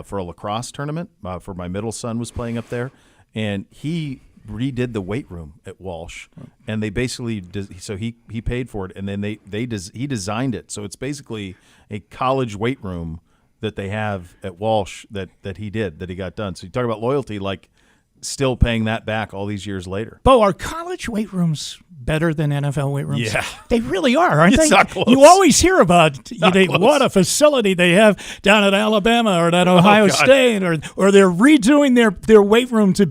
for a lacrosse tournament for my middle son was playing up there, and he redid the weight room at Walsh, and they basically he paid for it, and then he designed it, so it's basically a college weight room that they have at Walsh that he got done. So you talk about loyalty, like still paying that back all these years later. Bo, are college weight rooms better than NFL weight rooms? Yeah. They really are, aren't they? It's not close. You always hear about what a facility they have down at Alabama or at Ohio State, or they're redoing their weight room to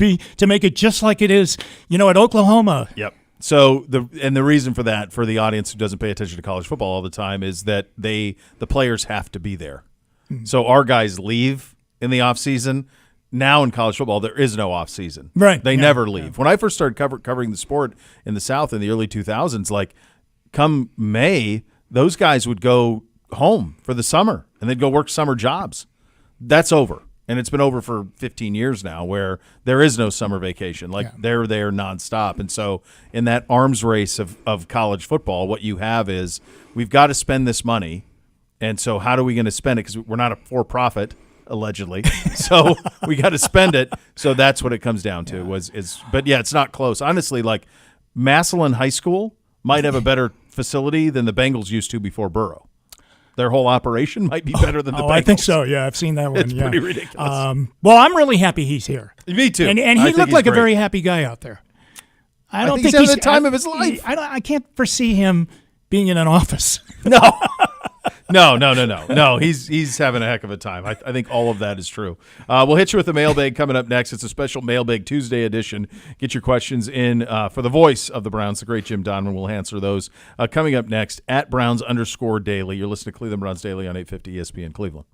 make it just like it is, at Oklahoma. Yep. So the reason for that, for the audience who doesn't pay attention to college football all the time, is that the players have to be there. Mm-hmm. So our guys leave in the off season. Now in college football, there is no off season. Right. They never leave. Yeah. When I first started covering the sport in the South in the early 2000s, like come May, those guys would go home for the summer and they'd go work summer jobs. That's over. And it's been over for 15 years now where there is no summer vacation. They're there nonstop. And so in that arms race of college football, what you have is we've got to spend this money. And so how are we going to spend it? Because we're not a for-profit. allegedly. So we got to spend it. So that's what it comes down to. But yeah, it's not close. Honestly, like Massillon High School might have a better facility than the Bengals used to before Burrow. Their whole operation might be better than the Bengals. I think so. Yeah, I've seen that one. It's pretty ridiculous. Well, I'm really happy he's here. Me too. And he looked like a very happy guy out there. I don't think he's having the time of his life. I can't foresee him being in an office. No. No. He's having a heck of a time. I think all of that is true. We'll hit you with the mailbag coming up next. It's a special Mailbag Tuesday edition. Get your questions in for the voice of the Browns, the great Jim Donovan. We'll answer those coming up next at Browns_Daily. You're listening to Cleveland Browns Daily on 850 ESPN Cleveland.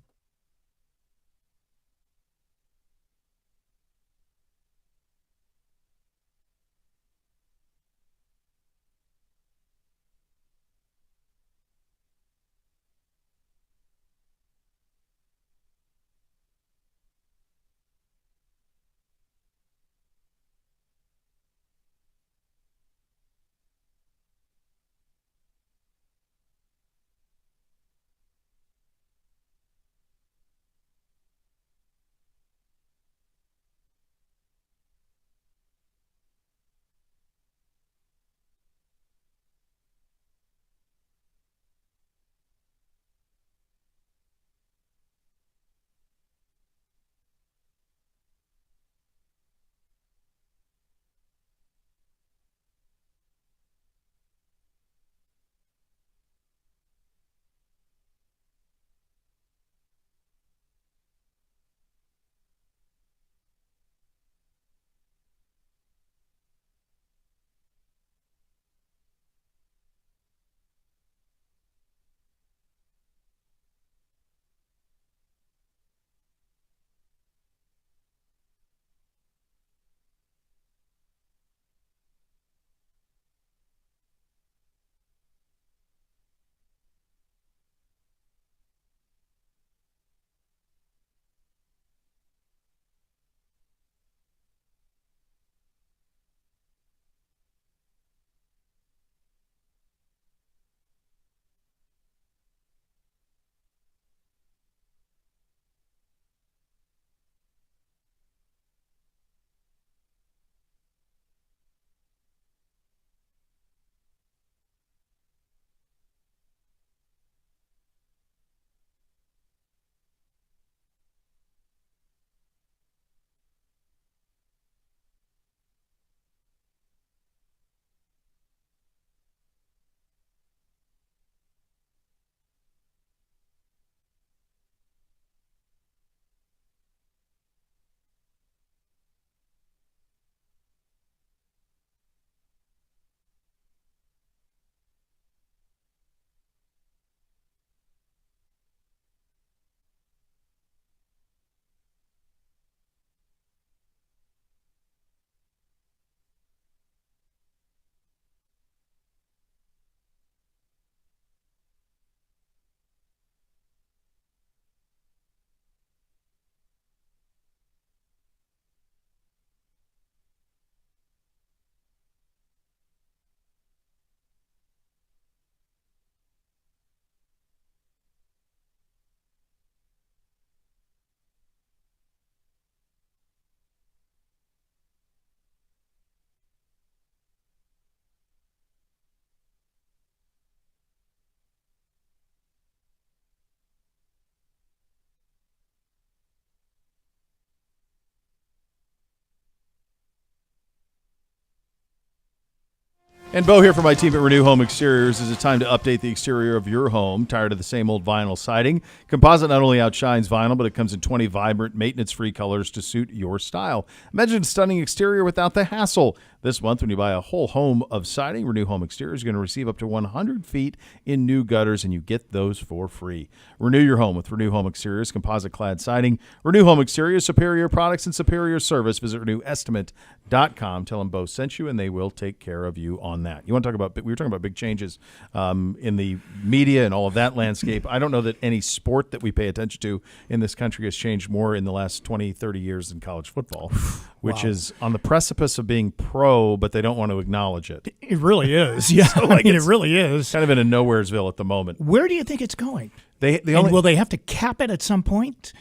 And Bo here for my team at Renew Home Exteriors. Is it time to update the exterior of your home? Tired of the same old vinyl siding? Composite not only outshines vinyl, but it comes in 20 vibrant, maintenance-free colors to suit your style. Imagine a stunning exterior without the hassle. This month, when you buy a whole home of siding, Renew Home Exteriors is going to receive up to 100 feet in new gutters, and you get those for free. Renew your home with Renew Home Exteriors, composite-clad siding. Renew Home Exteriors, superior products and superior service. Visit RenewEstimate.com. Tell them Bo sent you, and they will take care of you on that. You want to talk about? We were talking about big changes in the media and all of that landscape. I don't know that any sport that we pay attention to in this country has changed more in the last 20, 30 years than college football, which is on the precipice of being pro, but they don't want to acknowledge it. It really is. Yeah, so I mean, it really is. Kind of in a nowheresville at the moment. Where do you think it's going? Will they have to cap it at some point?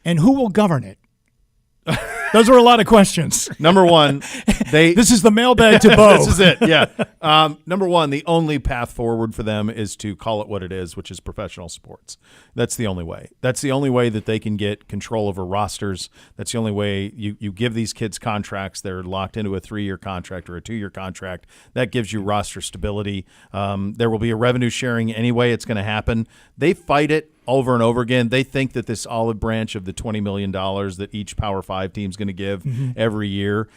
And who will govern it? Those were a lot of questions. Number one, this is the mailbag to Bo. This is it, yeah. Number one, the only path forward for them is to call it what it is, which is professional sports. That's the only way. That's the only way that they can get control over rosters. That's the only way you give these kids contracts. They're locked into a 3-year contract or a 2-year contract. That gives you roster stability. There will be a revenue sharing anyway. It's going to happen. They fight it over and over again. They think that this olive branch of the $20 million that each Power 5 team is going to give every year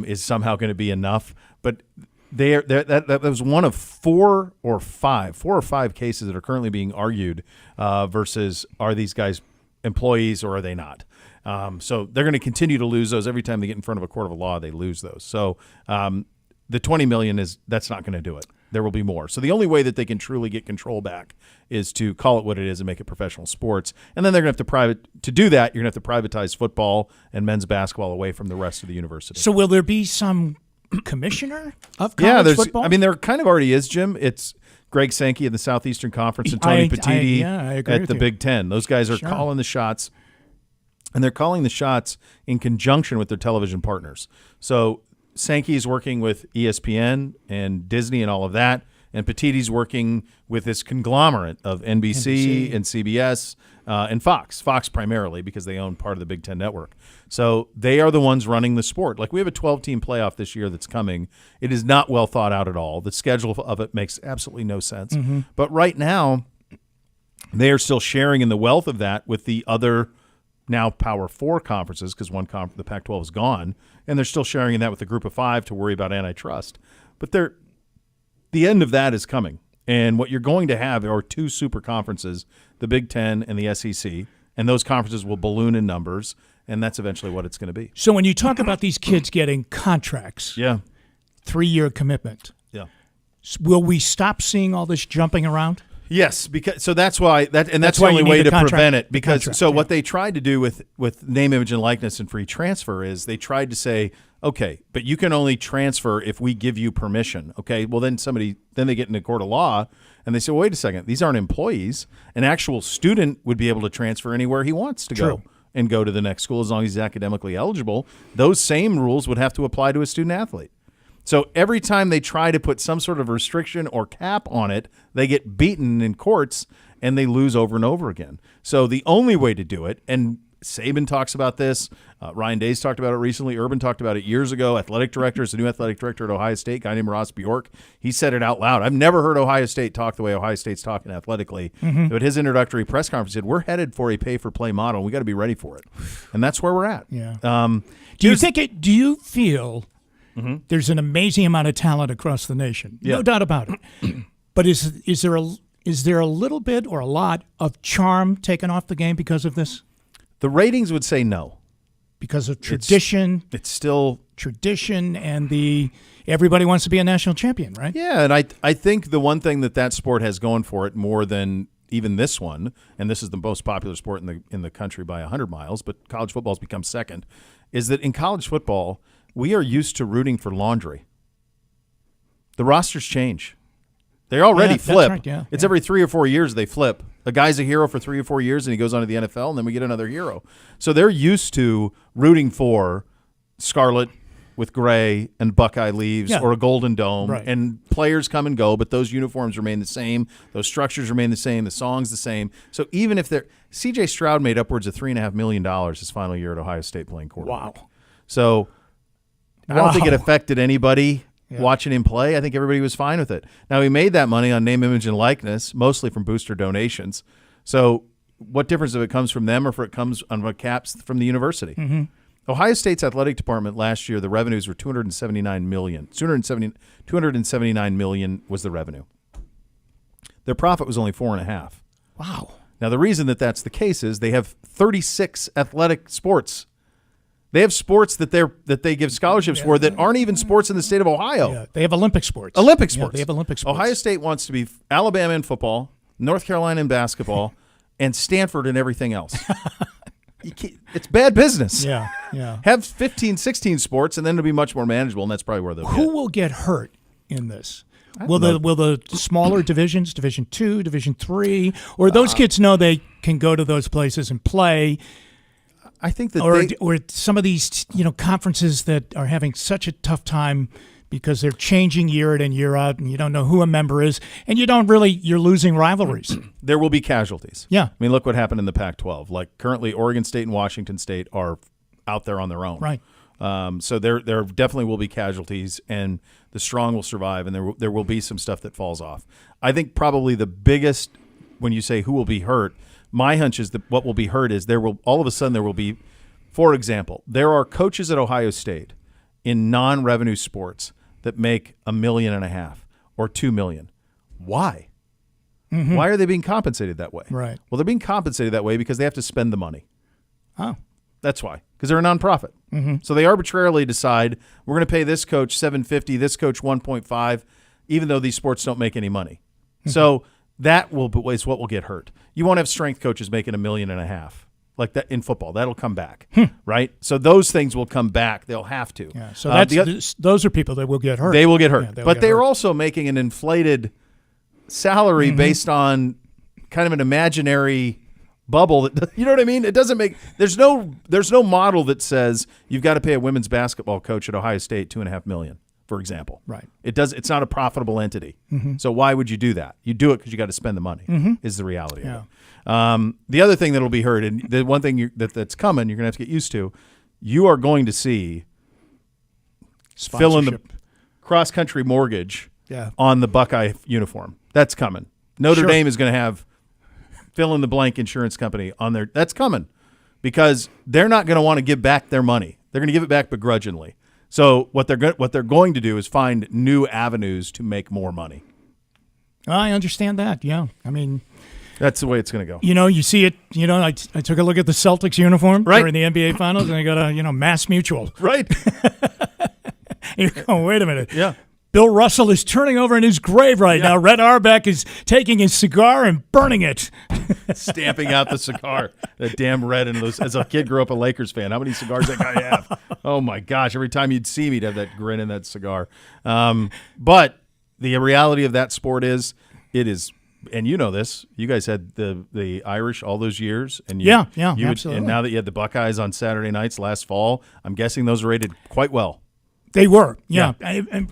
is somehow going to be enough. But that was one of 4 or 5 cases that are currently being argued versus are these guys employees or are they not? So they're going to continue to lose those. Every time they get in front of a court of law, they lose those. So the $20 million that's not going to do it. There will be more. So the only way that they can truly get control back is to call it what it is and make it professional sports. And then they're going to have to do that, you're going to have to privatize football and men's basketball away from the rest of the university. So will there be some commissioner of college football? I mean, there kind of already is, Jim. It's Greg Sankey of the Southeastern Conference and Tony Petitti at the Big Ten. Those guys are calling the shots, and they're calling the shots in conjunction with their television partners. So Sankey is working with ESPN and Disney and all of that, and Petitti's working with this conglomerate of NBC and CBS and Fox primarily because they own part of the Big Ten network. So they are the ones running the sport. Like, we have a 12-team playoff this year that's coming. It is not well thought out at all. The schedule of it makes absolutely no sense. But right now, they are still sharing in the wealth of that with the other now Power 4 conferences because the Pac-12 is gone, and they're still sharing in that with the Group of 5 to worry about antitrust. But the end of that is coming, and what you're going to have are 2 super conferences, the Big Ten and the SEC, and those conferences will balloon in numbers, and that's eventually what it's going to be. So when you talk about these kids getting contracts, 3-year commitment, will we stop seeing all this jumping around? Yes, because that's why that's the only way to prevent it. Because what they tried to do with name, image, and likeness and free transfer is they tried to say, okay, but you can only transfer if we give you permission. Okay, well then they get into court of law and they say, well, wait a second, these aren't employees. An actual student would be able to transfer anywhere he wants to go and go to the next school as long as he's academically eligible. Those same rules would have to apply to a student athlete. So every time they try to put some sort of restriction or cap on it, they get beaten in courts and they lose over and over again. So the only way to do it, and Saban talks about this, Ryan Day's talked about it recently, Urban talked about it years ago, the new athletic director at Ohio State, a guy named Ross Bjork, he said it out loud. I've never heard Ohio State talk the way Ohio State's talking athletically. But his introductory press conference said, we're headed for a pay-for-play model, and we got to be ready for it. And that's where we're at. Yeah. Do you feel there's an amazing amount of talent across the nation? No doubt about it. But is there a little bit or a lot of charm taken off the game because of this? The ratings would say no. Because of tradition. It's still tradition and everybody wants to be a national champion, right? Yeah, and I think the one thing that sport has going for it more than even this one, and this is the most popular sport in the country by 100 miles, but college football has become second, is that in college football, we are used to rooting for laundry. The rosters change. They already flip. Right, yeah, it's every 3 or 4 years they flip. A guy's a hero for 3 or 4 years, and he goes on to the NFL, and then we get another hero. So they're used to rooting for Scarlet with gray and Buckeye leaves or a golden dome, and players come and go, but those uniforms remain the same. Those structures remain the same. The song's the same. So even if C.J. Stroud made upwards of $3.5 million his final year at Ohio State playing quarterback. Wow. So I don't think it affected anybody watching him play. I think everybody was fine with it. Now, he made that money on name, image, and likeness, mostly from booster donations. So what difference if it comes from them or if it comes on what caps from the university? Ohio State's athletic department last year, the revenues were $279 million. $279 million was the revenue. Their profit was only $4.5 million. Wow. Now, the reason that's the case is they have 36 athletic sports. They have sports that they give scholarships for that aren't even sports in the state of Ohio. Yeah, they have Olympic sports. Yeah, they have Olympic sports. Ohio State wants to be Alabama in football, North Carolina in basketball, and Stanford in everything else. It's bad business. Yeah. Have 15, 16 sports, and then it'll be much more manageable, and that's probably where they'll get. Who will get hurt in this? Will the smaller divisions, Division II, Division III, or those kids know they can go to those places and play? I think that or some of these conferences that are having such a tough time because they're changing year in and year out, and you don't know who a member is, and you're losing rivalries. There will be casualties. Yeah. I mean, look what happened in the Pac-12. Like currently, Oregon State and Washington State are out there on their own. Right. So there definitely will be casualties, and the strong will survive, and there will be some stuff that falls off. I think probably the biggest, when you say who will be hurt, my hunch is that what will be hurt is all of a sudden there will be, for example, there are coaches at Ohio State in non-revenue sports that make $1.5 million or $2 million. Why? Mm-hmm. Why are they being compensated that way? Right. Well, they're being compensated that way because they have to spend the money. Oh. That's why, because they're a nonprofit. Mm-hmm. So they arbitrarily decide we're going to pay this coach $750, this coach $1.5, even though these sports don't make any money. Mm-hmm. So that is what will get hurt. You won't have strength coaches making $1.5 million like that in football. That'll come back, right? So those things will come back. They'll have to. Yeah. So those are people that will get hurt. They will get hurt, but they're also making an inflated salary based on kind of an imaginary bubble that, you know what I mean? It doesn't make there's no model that says you've got to pay a women's basketball coach at Ohio State $2.5 million, for example. Right. It's not a profitable entity. Mm-hmm. So why would you do that? You do it because you got to spend the money. Is the reality of it. The other thing that'll be heard, and the one thing that's coming, you're gonna have to get used to. You are going to see fill in the cross country mortgage on the Buckeye uniform. That's coming. Notre Dame is going to have fill in the blank insurance company on their. That's coming because they're not going to want to give back their money. They're going to give it back begrudgingly. So what they're going to do is find new avenues to make more money. I understand that. Yeah, I mean, that's the way it's going to go. You see it. I took a look at the Celtics uniform during the NBA Finals, and they got a Mass Mutual. Right. You're going, wait a minute. Yeah. Bill Russell is turning over in his grave right now. Red Auerbach is taking his cigar and burning it. Stamping out the cigar. That damn Red. And as a kid, grew up a Lakers fan. How many cigars that guy have? Oh, my gosh. Every time you'd see me, he'd have that grin in that cigar. But the reality of that sport is it is, and you know this, you guys had the Irish all those years. And absolutely. And now that you had the Buckeyes on Saturday nights last fall, I'm guessing those are rated quite well. They were, yeah.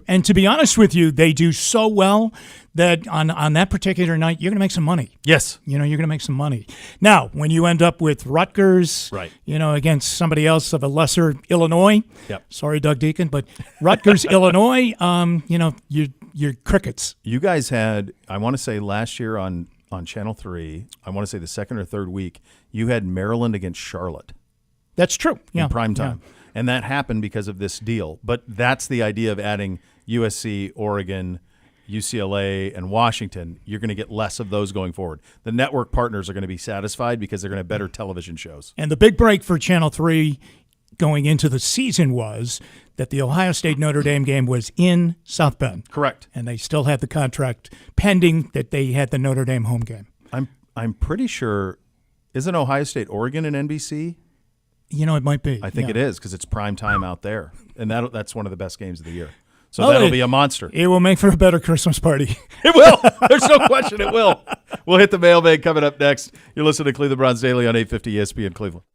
And to be honest with you, they do so well that on that particular night, you're going to make some money. Yes. You're going to make some money. Now, when you end up with Rutgers, against somebody else of a lesser Illinois, sorry, Doug Deacon, but Rutgers, Illinois, you're crickets. You guys had, I want to say last year on Channel 3, I want to say the second or third week, you had Maryland against Charlotte. That's true. In prime time. Yeah. And that happened because of this deal. But that's the idea of adding USC, Oregon, UCLA, and Washington. You're going to get less of those going forward. The network partners are going to be satisfied because they're going to have better television shows. And the big break for Channel 3 going into the season was that the Ohio State-Notre Dame game was in South Bend. Correct. And they still had the contract pending that they had the Notre Dame home game. I'm pretty sure, isn't Ohio State, Oregon in NBC? It might be. I think it is because it's prime time out there, and that's one of the best games of the year. So that'll be a monster. It will make for a better Christmas party. It will. There's no question it will. We'll hit the mailbag coming up next. You're listening to Cleveland Browns Daily on 850 ESPN Cleveland.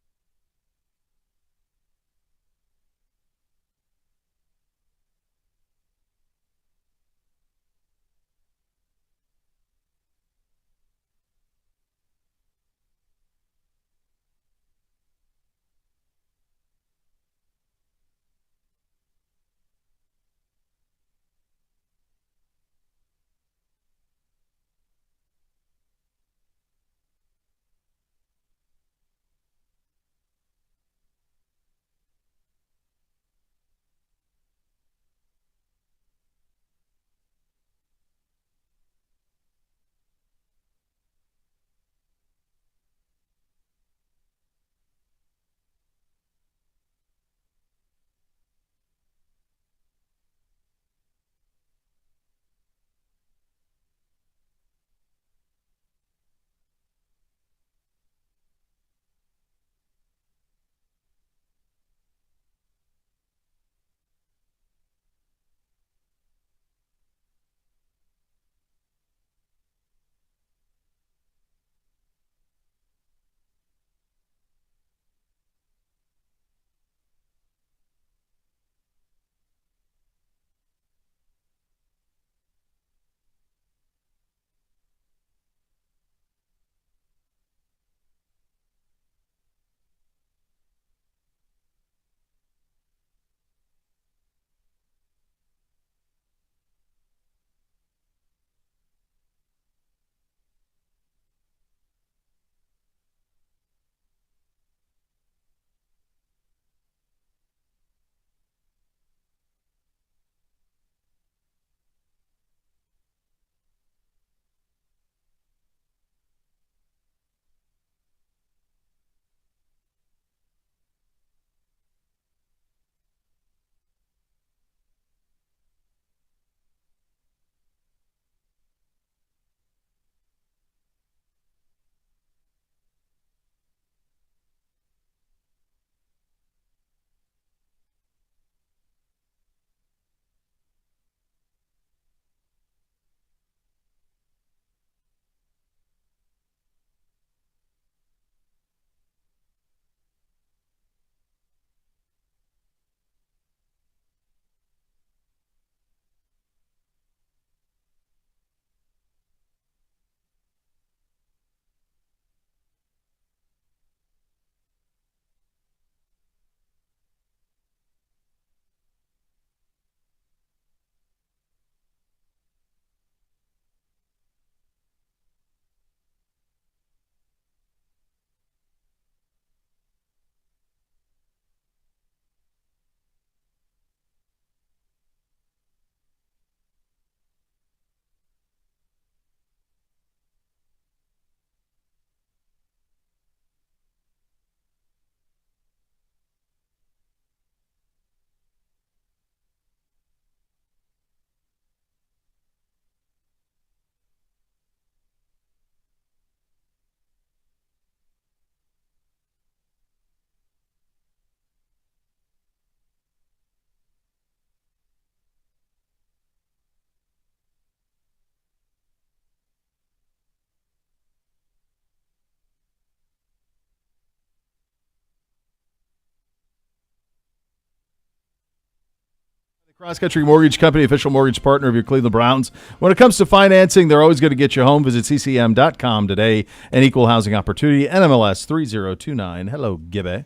Cross Country Mortgage Company, official mortgage partner of your Cleveland Browns. When it comes to financing, they're always going to get you home. Visit ccm.com today. An equal housing opportunity, NMLS 3029. Hello, Gibby.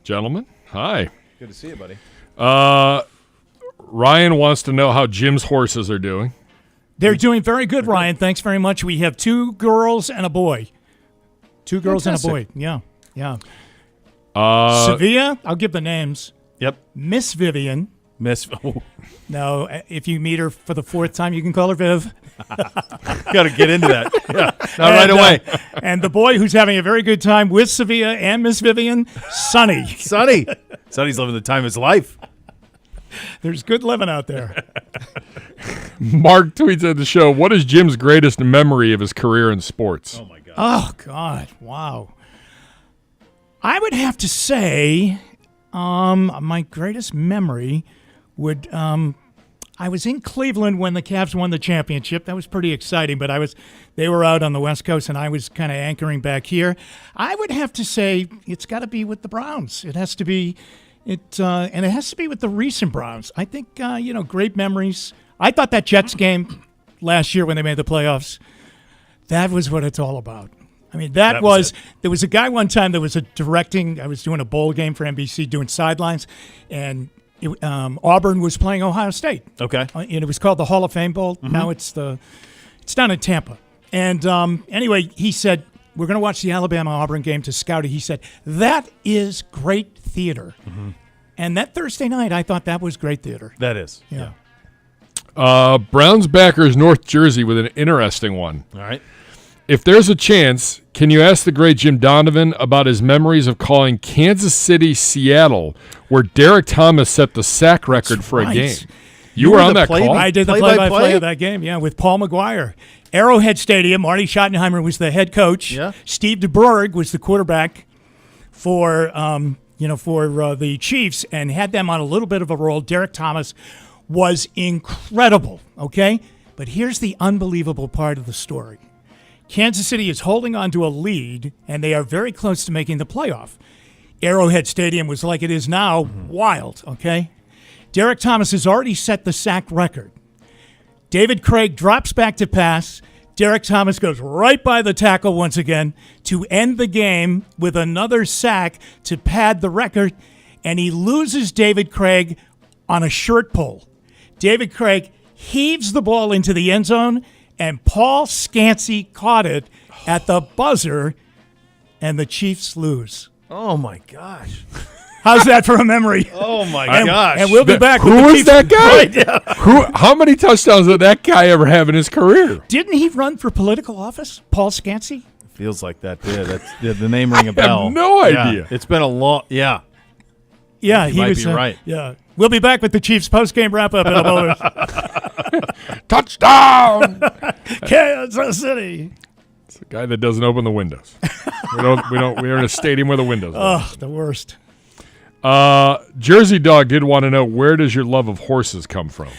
Gentlemen, hi. Good to see you, buddy. Ryan wants to know how Jim's horses are doing. They're doing very good, Ryan. Thanks very much. We have 2 girls and a boy. 2 girls Fantastic. and a boy. Yeah. Sevilla, I'll give the names. Yep. Miss Vivian. No, if you meet her for the 4th time, you can call her Viv. Got to get into that. Yeah, not right away. And the boy who's having a very good time with Sevilla and Miss Vivian, Sonny. Sonny's living the time of his life. There's good living out there. Mark tweets at the show, what is Jim's greatest memory of his career in sports? Oh, my God. Oh, God. Wow. I would have to say my greatest memory would I was in Cleveland when the Cavs won the championship. That was pretty exciting, but they were out on the West Coast, and I was kind of anchoring back here. I would have to say it's got to be with the Browns. It has to be and it has to be with the recent Browns. I think great memories. I thought that Jets game last year when they made the playoffs, that was what it's all about. I mean, there was a guy one time that was I was doing a bowl game for NBC doing sidelines, and Auburn was playing Ohio State. Okay. And it was called the Hall of Fame Bowl. Mm-hmm. Now it's down in Tampa. And anyway, he said, we're going to watch the Alabama-Auburn game to scout it. He said, that is great theater. Mm-hmm. And that Thursday night, I thought that was great theater. That is. Yeah. Browns backers North Jersey with an interesting one. All right. If there's a chance, can you ask the great Jim Donovan about his memories of calling Kansas City, Seattle, where Derek Thomas set the sack record for a game? You were on that call? I did the play-by-play of that game, with Paul McGuire. Arrowhead Stadium, Marty Schottenheimer was the head coach. Yeah. Steve DeBerg was the quarterback for the Chiefs and had them on a little bit of a roll. Derek Thomas was incredible, okay? But here's the unbelievable part of the story. Kansas City is holding on to a lead, and they are very close to making the playoff. Arrowhead Stadium was like it is now, wild, okay? Derek Thomas has already set the sack record. David Craig drops back to pass. Derek Thomas goes right by the tackle once again to end the game with another sack to pad the record, and he loses David Craig on a shirt pull. David Craig heaves the ball into the end zone, and Paul Scansey caught it at the buzzer, and the Chiefs lose. Oh, my gosh. How's that for a memory? Oh, my gosh. And we'll be back with the Chiefs. Chiefs. That guy? Right, yeah. How many touchdowns did that guy ever have in his career? Didn't he run for political office, Paul Scansey? Feels like that. Yeah, that's the name ring a bell. I have no idea. It's been a long. Yeah. Yeah, he might was be right. Yeah, we'll be back with the Chiefs post-game wrap-up in a moment. Touchdown! Kansas City. It's the guy that doesn't open the windows. We're in a stadium where the windows are. Oh, the worst. Jersey Dog did want to know, where does your love of horses come from?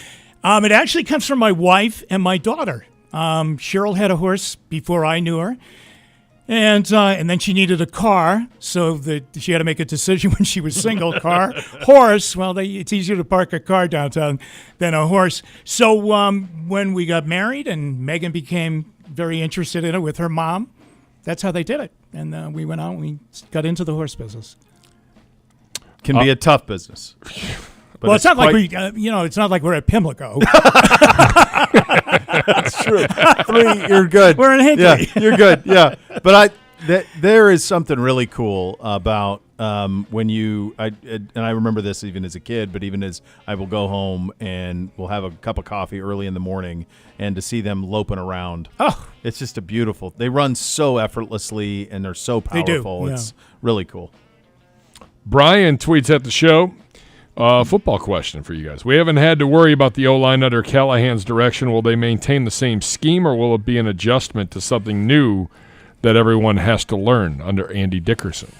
It actually comes from my wife and my daughter. Cheryl had a horse before I knew her. And then she needed a car, so that she had to make a decision when she was single. Car, horse. Well, it's easier to park a car downtown than a horse. So when we got married and Megan became very interested in it with her mom, that's how they did it. And we went out and we got into the horse business. Can be a tough business. Well, it's not like it's not like we're at Pimlico. That's true. You're good. We're in Hinckley. Yeah, you're good. Yeah, but there is something really cool about when and I remember this even as a kid, but even as I will go home and we'll have a cup of coffee early in the morning, and to see them loping around, it's just a beautiful. They run so effortlessly and they're so powerful. They do. It's really cool. Brian tweets at the show. Football question for you guys. We haven't had to worry about the O-line under Callahan's direction. Will they maintain the same scheme, or will it be an adjustment to something new that everyone has to learn under Andy Dickerson?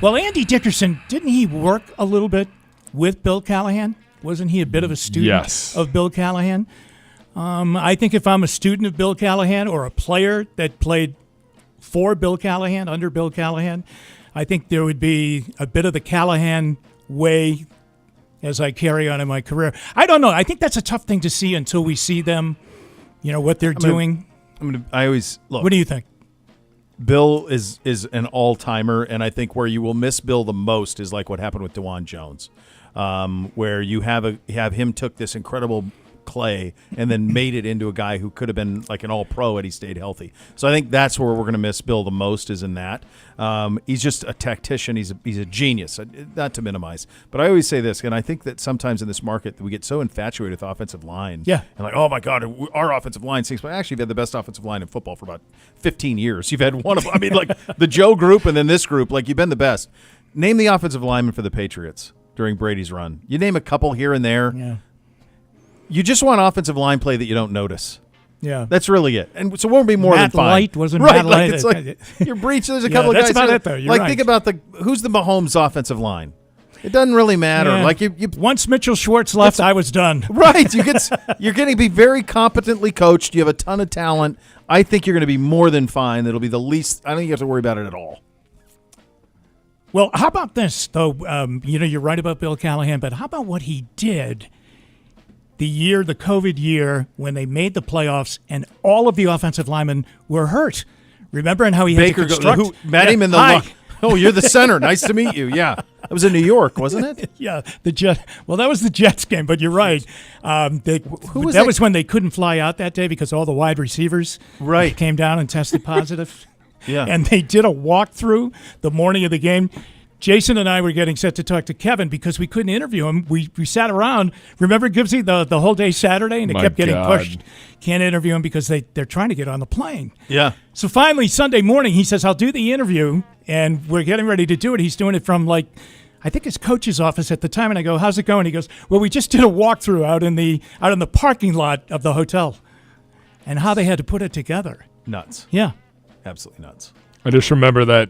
Well, Andy Dickerson, didn't he work a little bit with Bill Callahan? Wasn't he a bit of a student of Bill Callahan? I think if I'm a student of Bill Callahan or a player that played for Bill Callahan, under Bill Callahan, I think there would be a bit of the Callahan way as I carry on in my career. I don't know. I think that's a tough thing to see until we see them, what they're doing. I always look. What do you think? Bill is an all-timer, and I think where you will miss Bill the most is like what happened with DeJuan Jones, where you have him took this incredible clay and then made it into a guy who could have been like an all-pro had he stayed healthy. So I think that's where we're going to miss Bill the most is in that. He's just a tactician. He's a genius, not to minimize. But I always say this, and I think that sometimes in this market we get so infatuated with offensive line. Yeah. And like, oh, my God, our offensive line stinks. But actually, you've had the best offensive line in football for about 15 years. You've had one of them. I mean, like the Joe group and then this group, like you've been the best. Name the offensive lineman for the Patriots during Brady's run. You name a couple here and there. Yeah. You just want offensive line play that you don't notice. Yeah, that's really it. And so it won't be more Matt than fine. Light wasn't right, Matt like, Light. it's like your breach. There's a couple of that's guys. That's about it, though. You're like right. think about who's the Mahomes offensive line. It doesn't really matter. Yeah. Like you once Mitchell Schwartz left, I was done. Right. You're going to be very competently coached. You have a ton of talent. I think you're going to be more than fine. That'll be the least. I don't think you have to worry about it at all. Well, how about this though? You're right about Bill Callahan, but how about what he did? The COVID year, when they made the playoffs and all of the offensive linemen were hurt. Remember and how he Baker had to construct? met him in the line. Oh, you're the center. Nice to meet you. Yeah. That was in New York, wasn't it? Yeah. Well, that was the Jets game, but you're right. That was when they couldn't fly out that day because all the wide receivers came down and tested positive. Yeah. And they did a walkthrough the morning of the game. Jason and I were getting set to talk to Kevin because we couldn't interview him. We sat around. Remember Gibbsy the whole day Saturday, and it kept getting pushed. Can't interview him because they're trying to get on the plane. Yeah. So finally Sunday morning he says, I'll do the interview, and we're getting ready to do it. He's doing it from I think his coach's office at the time, and I go, how's it going? He goes, well, we just did a walkthrough out in the parking lot of the hotel, and how they had to put it together. Nuts. Yeah. Absolutely nuts. I just remember that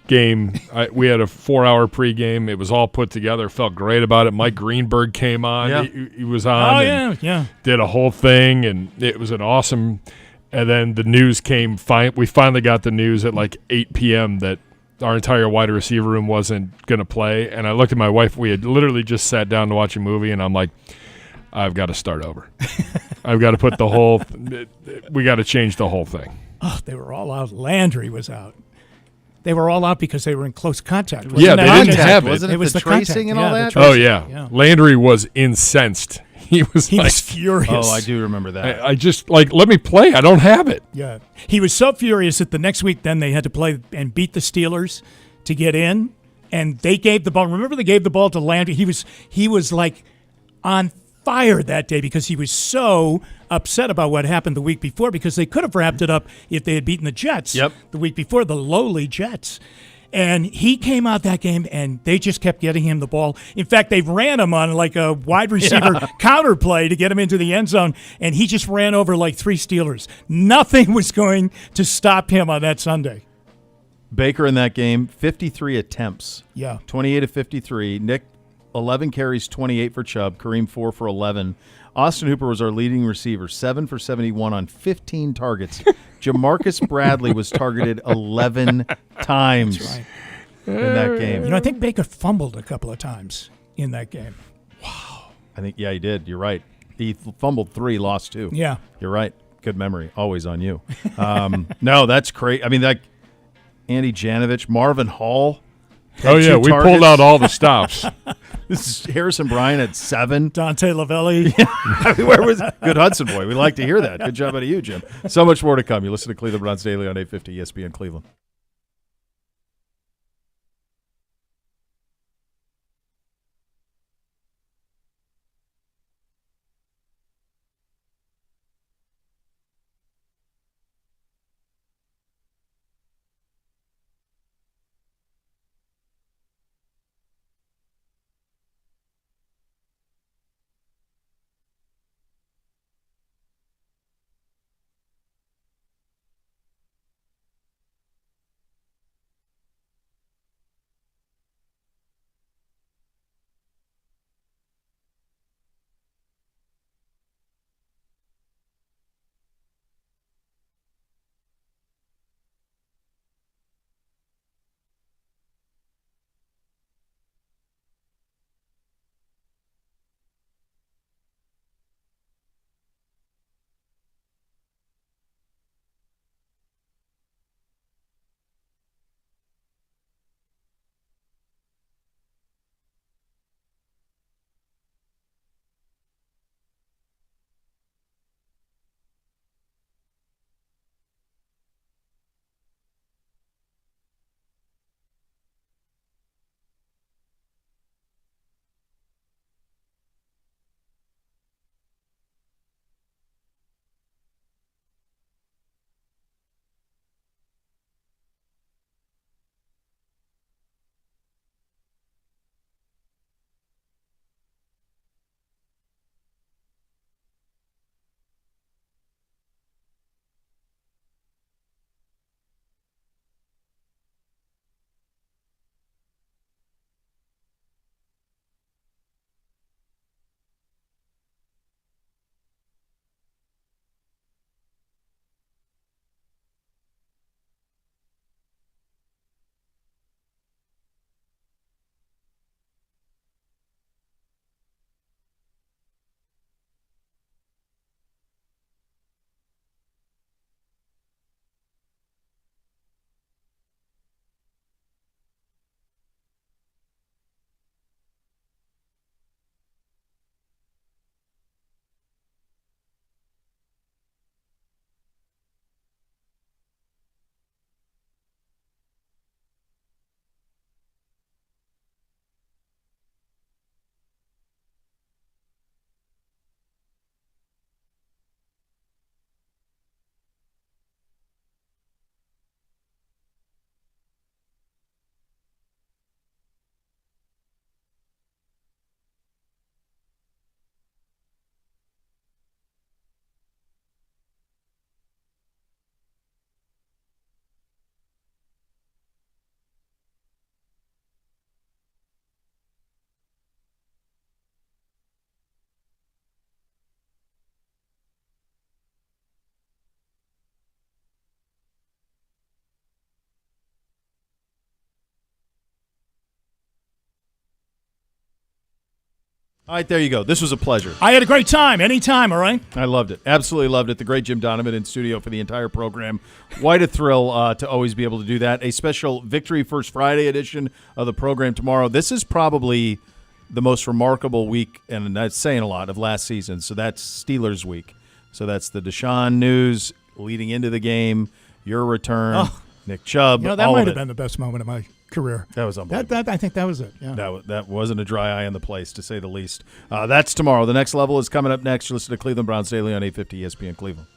game. We had a 4-hour pregame. It was all put together. Felt great about it. Mike Greenberg came on. Yeah. He was on. Oh, yeah. Did a whole thing, and it was an awesome. And then the news came. We finally got the news at like 8 p.m. that our entire wide receiver room wasn't going to play. And I looked at my wife. We had literally just sat down to watch a movie, and I'm like, I've got to start over. I've got to put the whole. We got to change the whole thing. Oh, they were all out. Landry was out. They were all out because they were in close contact. Yeah, they didn't have it. Wasn't it was the tracing and all that? Oh, yeah. Landry was incensed. He was furious. Oh, I do remember that. I just, let me play. I don't have it. Yeah. He was so furious that the next week then they had to play and beat the Steelers to get in, and they gave the ball. Remember they gave the ball to Landry? He was like on fire that day because he was so upset about what happened the week before because they could have wrapped it up if they had beaten the Jets the week before, the lowly Jets. And he came out that game, and they just kept getting him the ball. In fact, they ran him on like a wide receiver counter play to get him into the end zone, and he just ran over like 3 Steelers. Nothing was going to stop him on that Sunday. Baker in that game, 53 attempts. Yeah. 28 of 53. Nick, 11 carries, 28 for Chubb. Kareem, 4 for 11. Austin Hooper was our leading receiver, 7 for 71 on 15 targets. Jamarcus Bradley was targeted 11 times in that game. I think Baker fumbled a couple of times in that game. Wow. I think, he did. You're right. He fumbled 3, lost 2. Yeah. You're right. Good memory. Always on you. No, that's great. I mean, Andy Janovich, Marvin Hall. Oh, yeah. We pulled out all the stops. This is Harrison Bryant at 7. Dante Lavelli. Where was good Hudson boy? We like to hear that. Good job out of you, Jim. So much more to come. You listen to Cleveland Browns Daily on 850 ESPN Cleveland. All right, there you go. This was a pleasure. I had a great time. Anytime, all right? I loved it. Absolutely loved it. The great Jim Donovan in studio for the entire program. Quite a thrill to always be able to do that. A special Victory First Friday edition of the program tomorrow. This is probably the most remarkable week, and that's saying a lot, of last season. So that's Steelers week. So that's the Deshaun news leading into the game, your return, Nick Chubb. That might have been the best moment of my career. That was unbelievable. I think that was it. Yeah. That wasn't a dry eye in the place, to say the least. That's tomorrow. The next level is coming up next. You're listening to Cleveland Browns Daily on 850 ESPN Cleveland.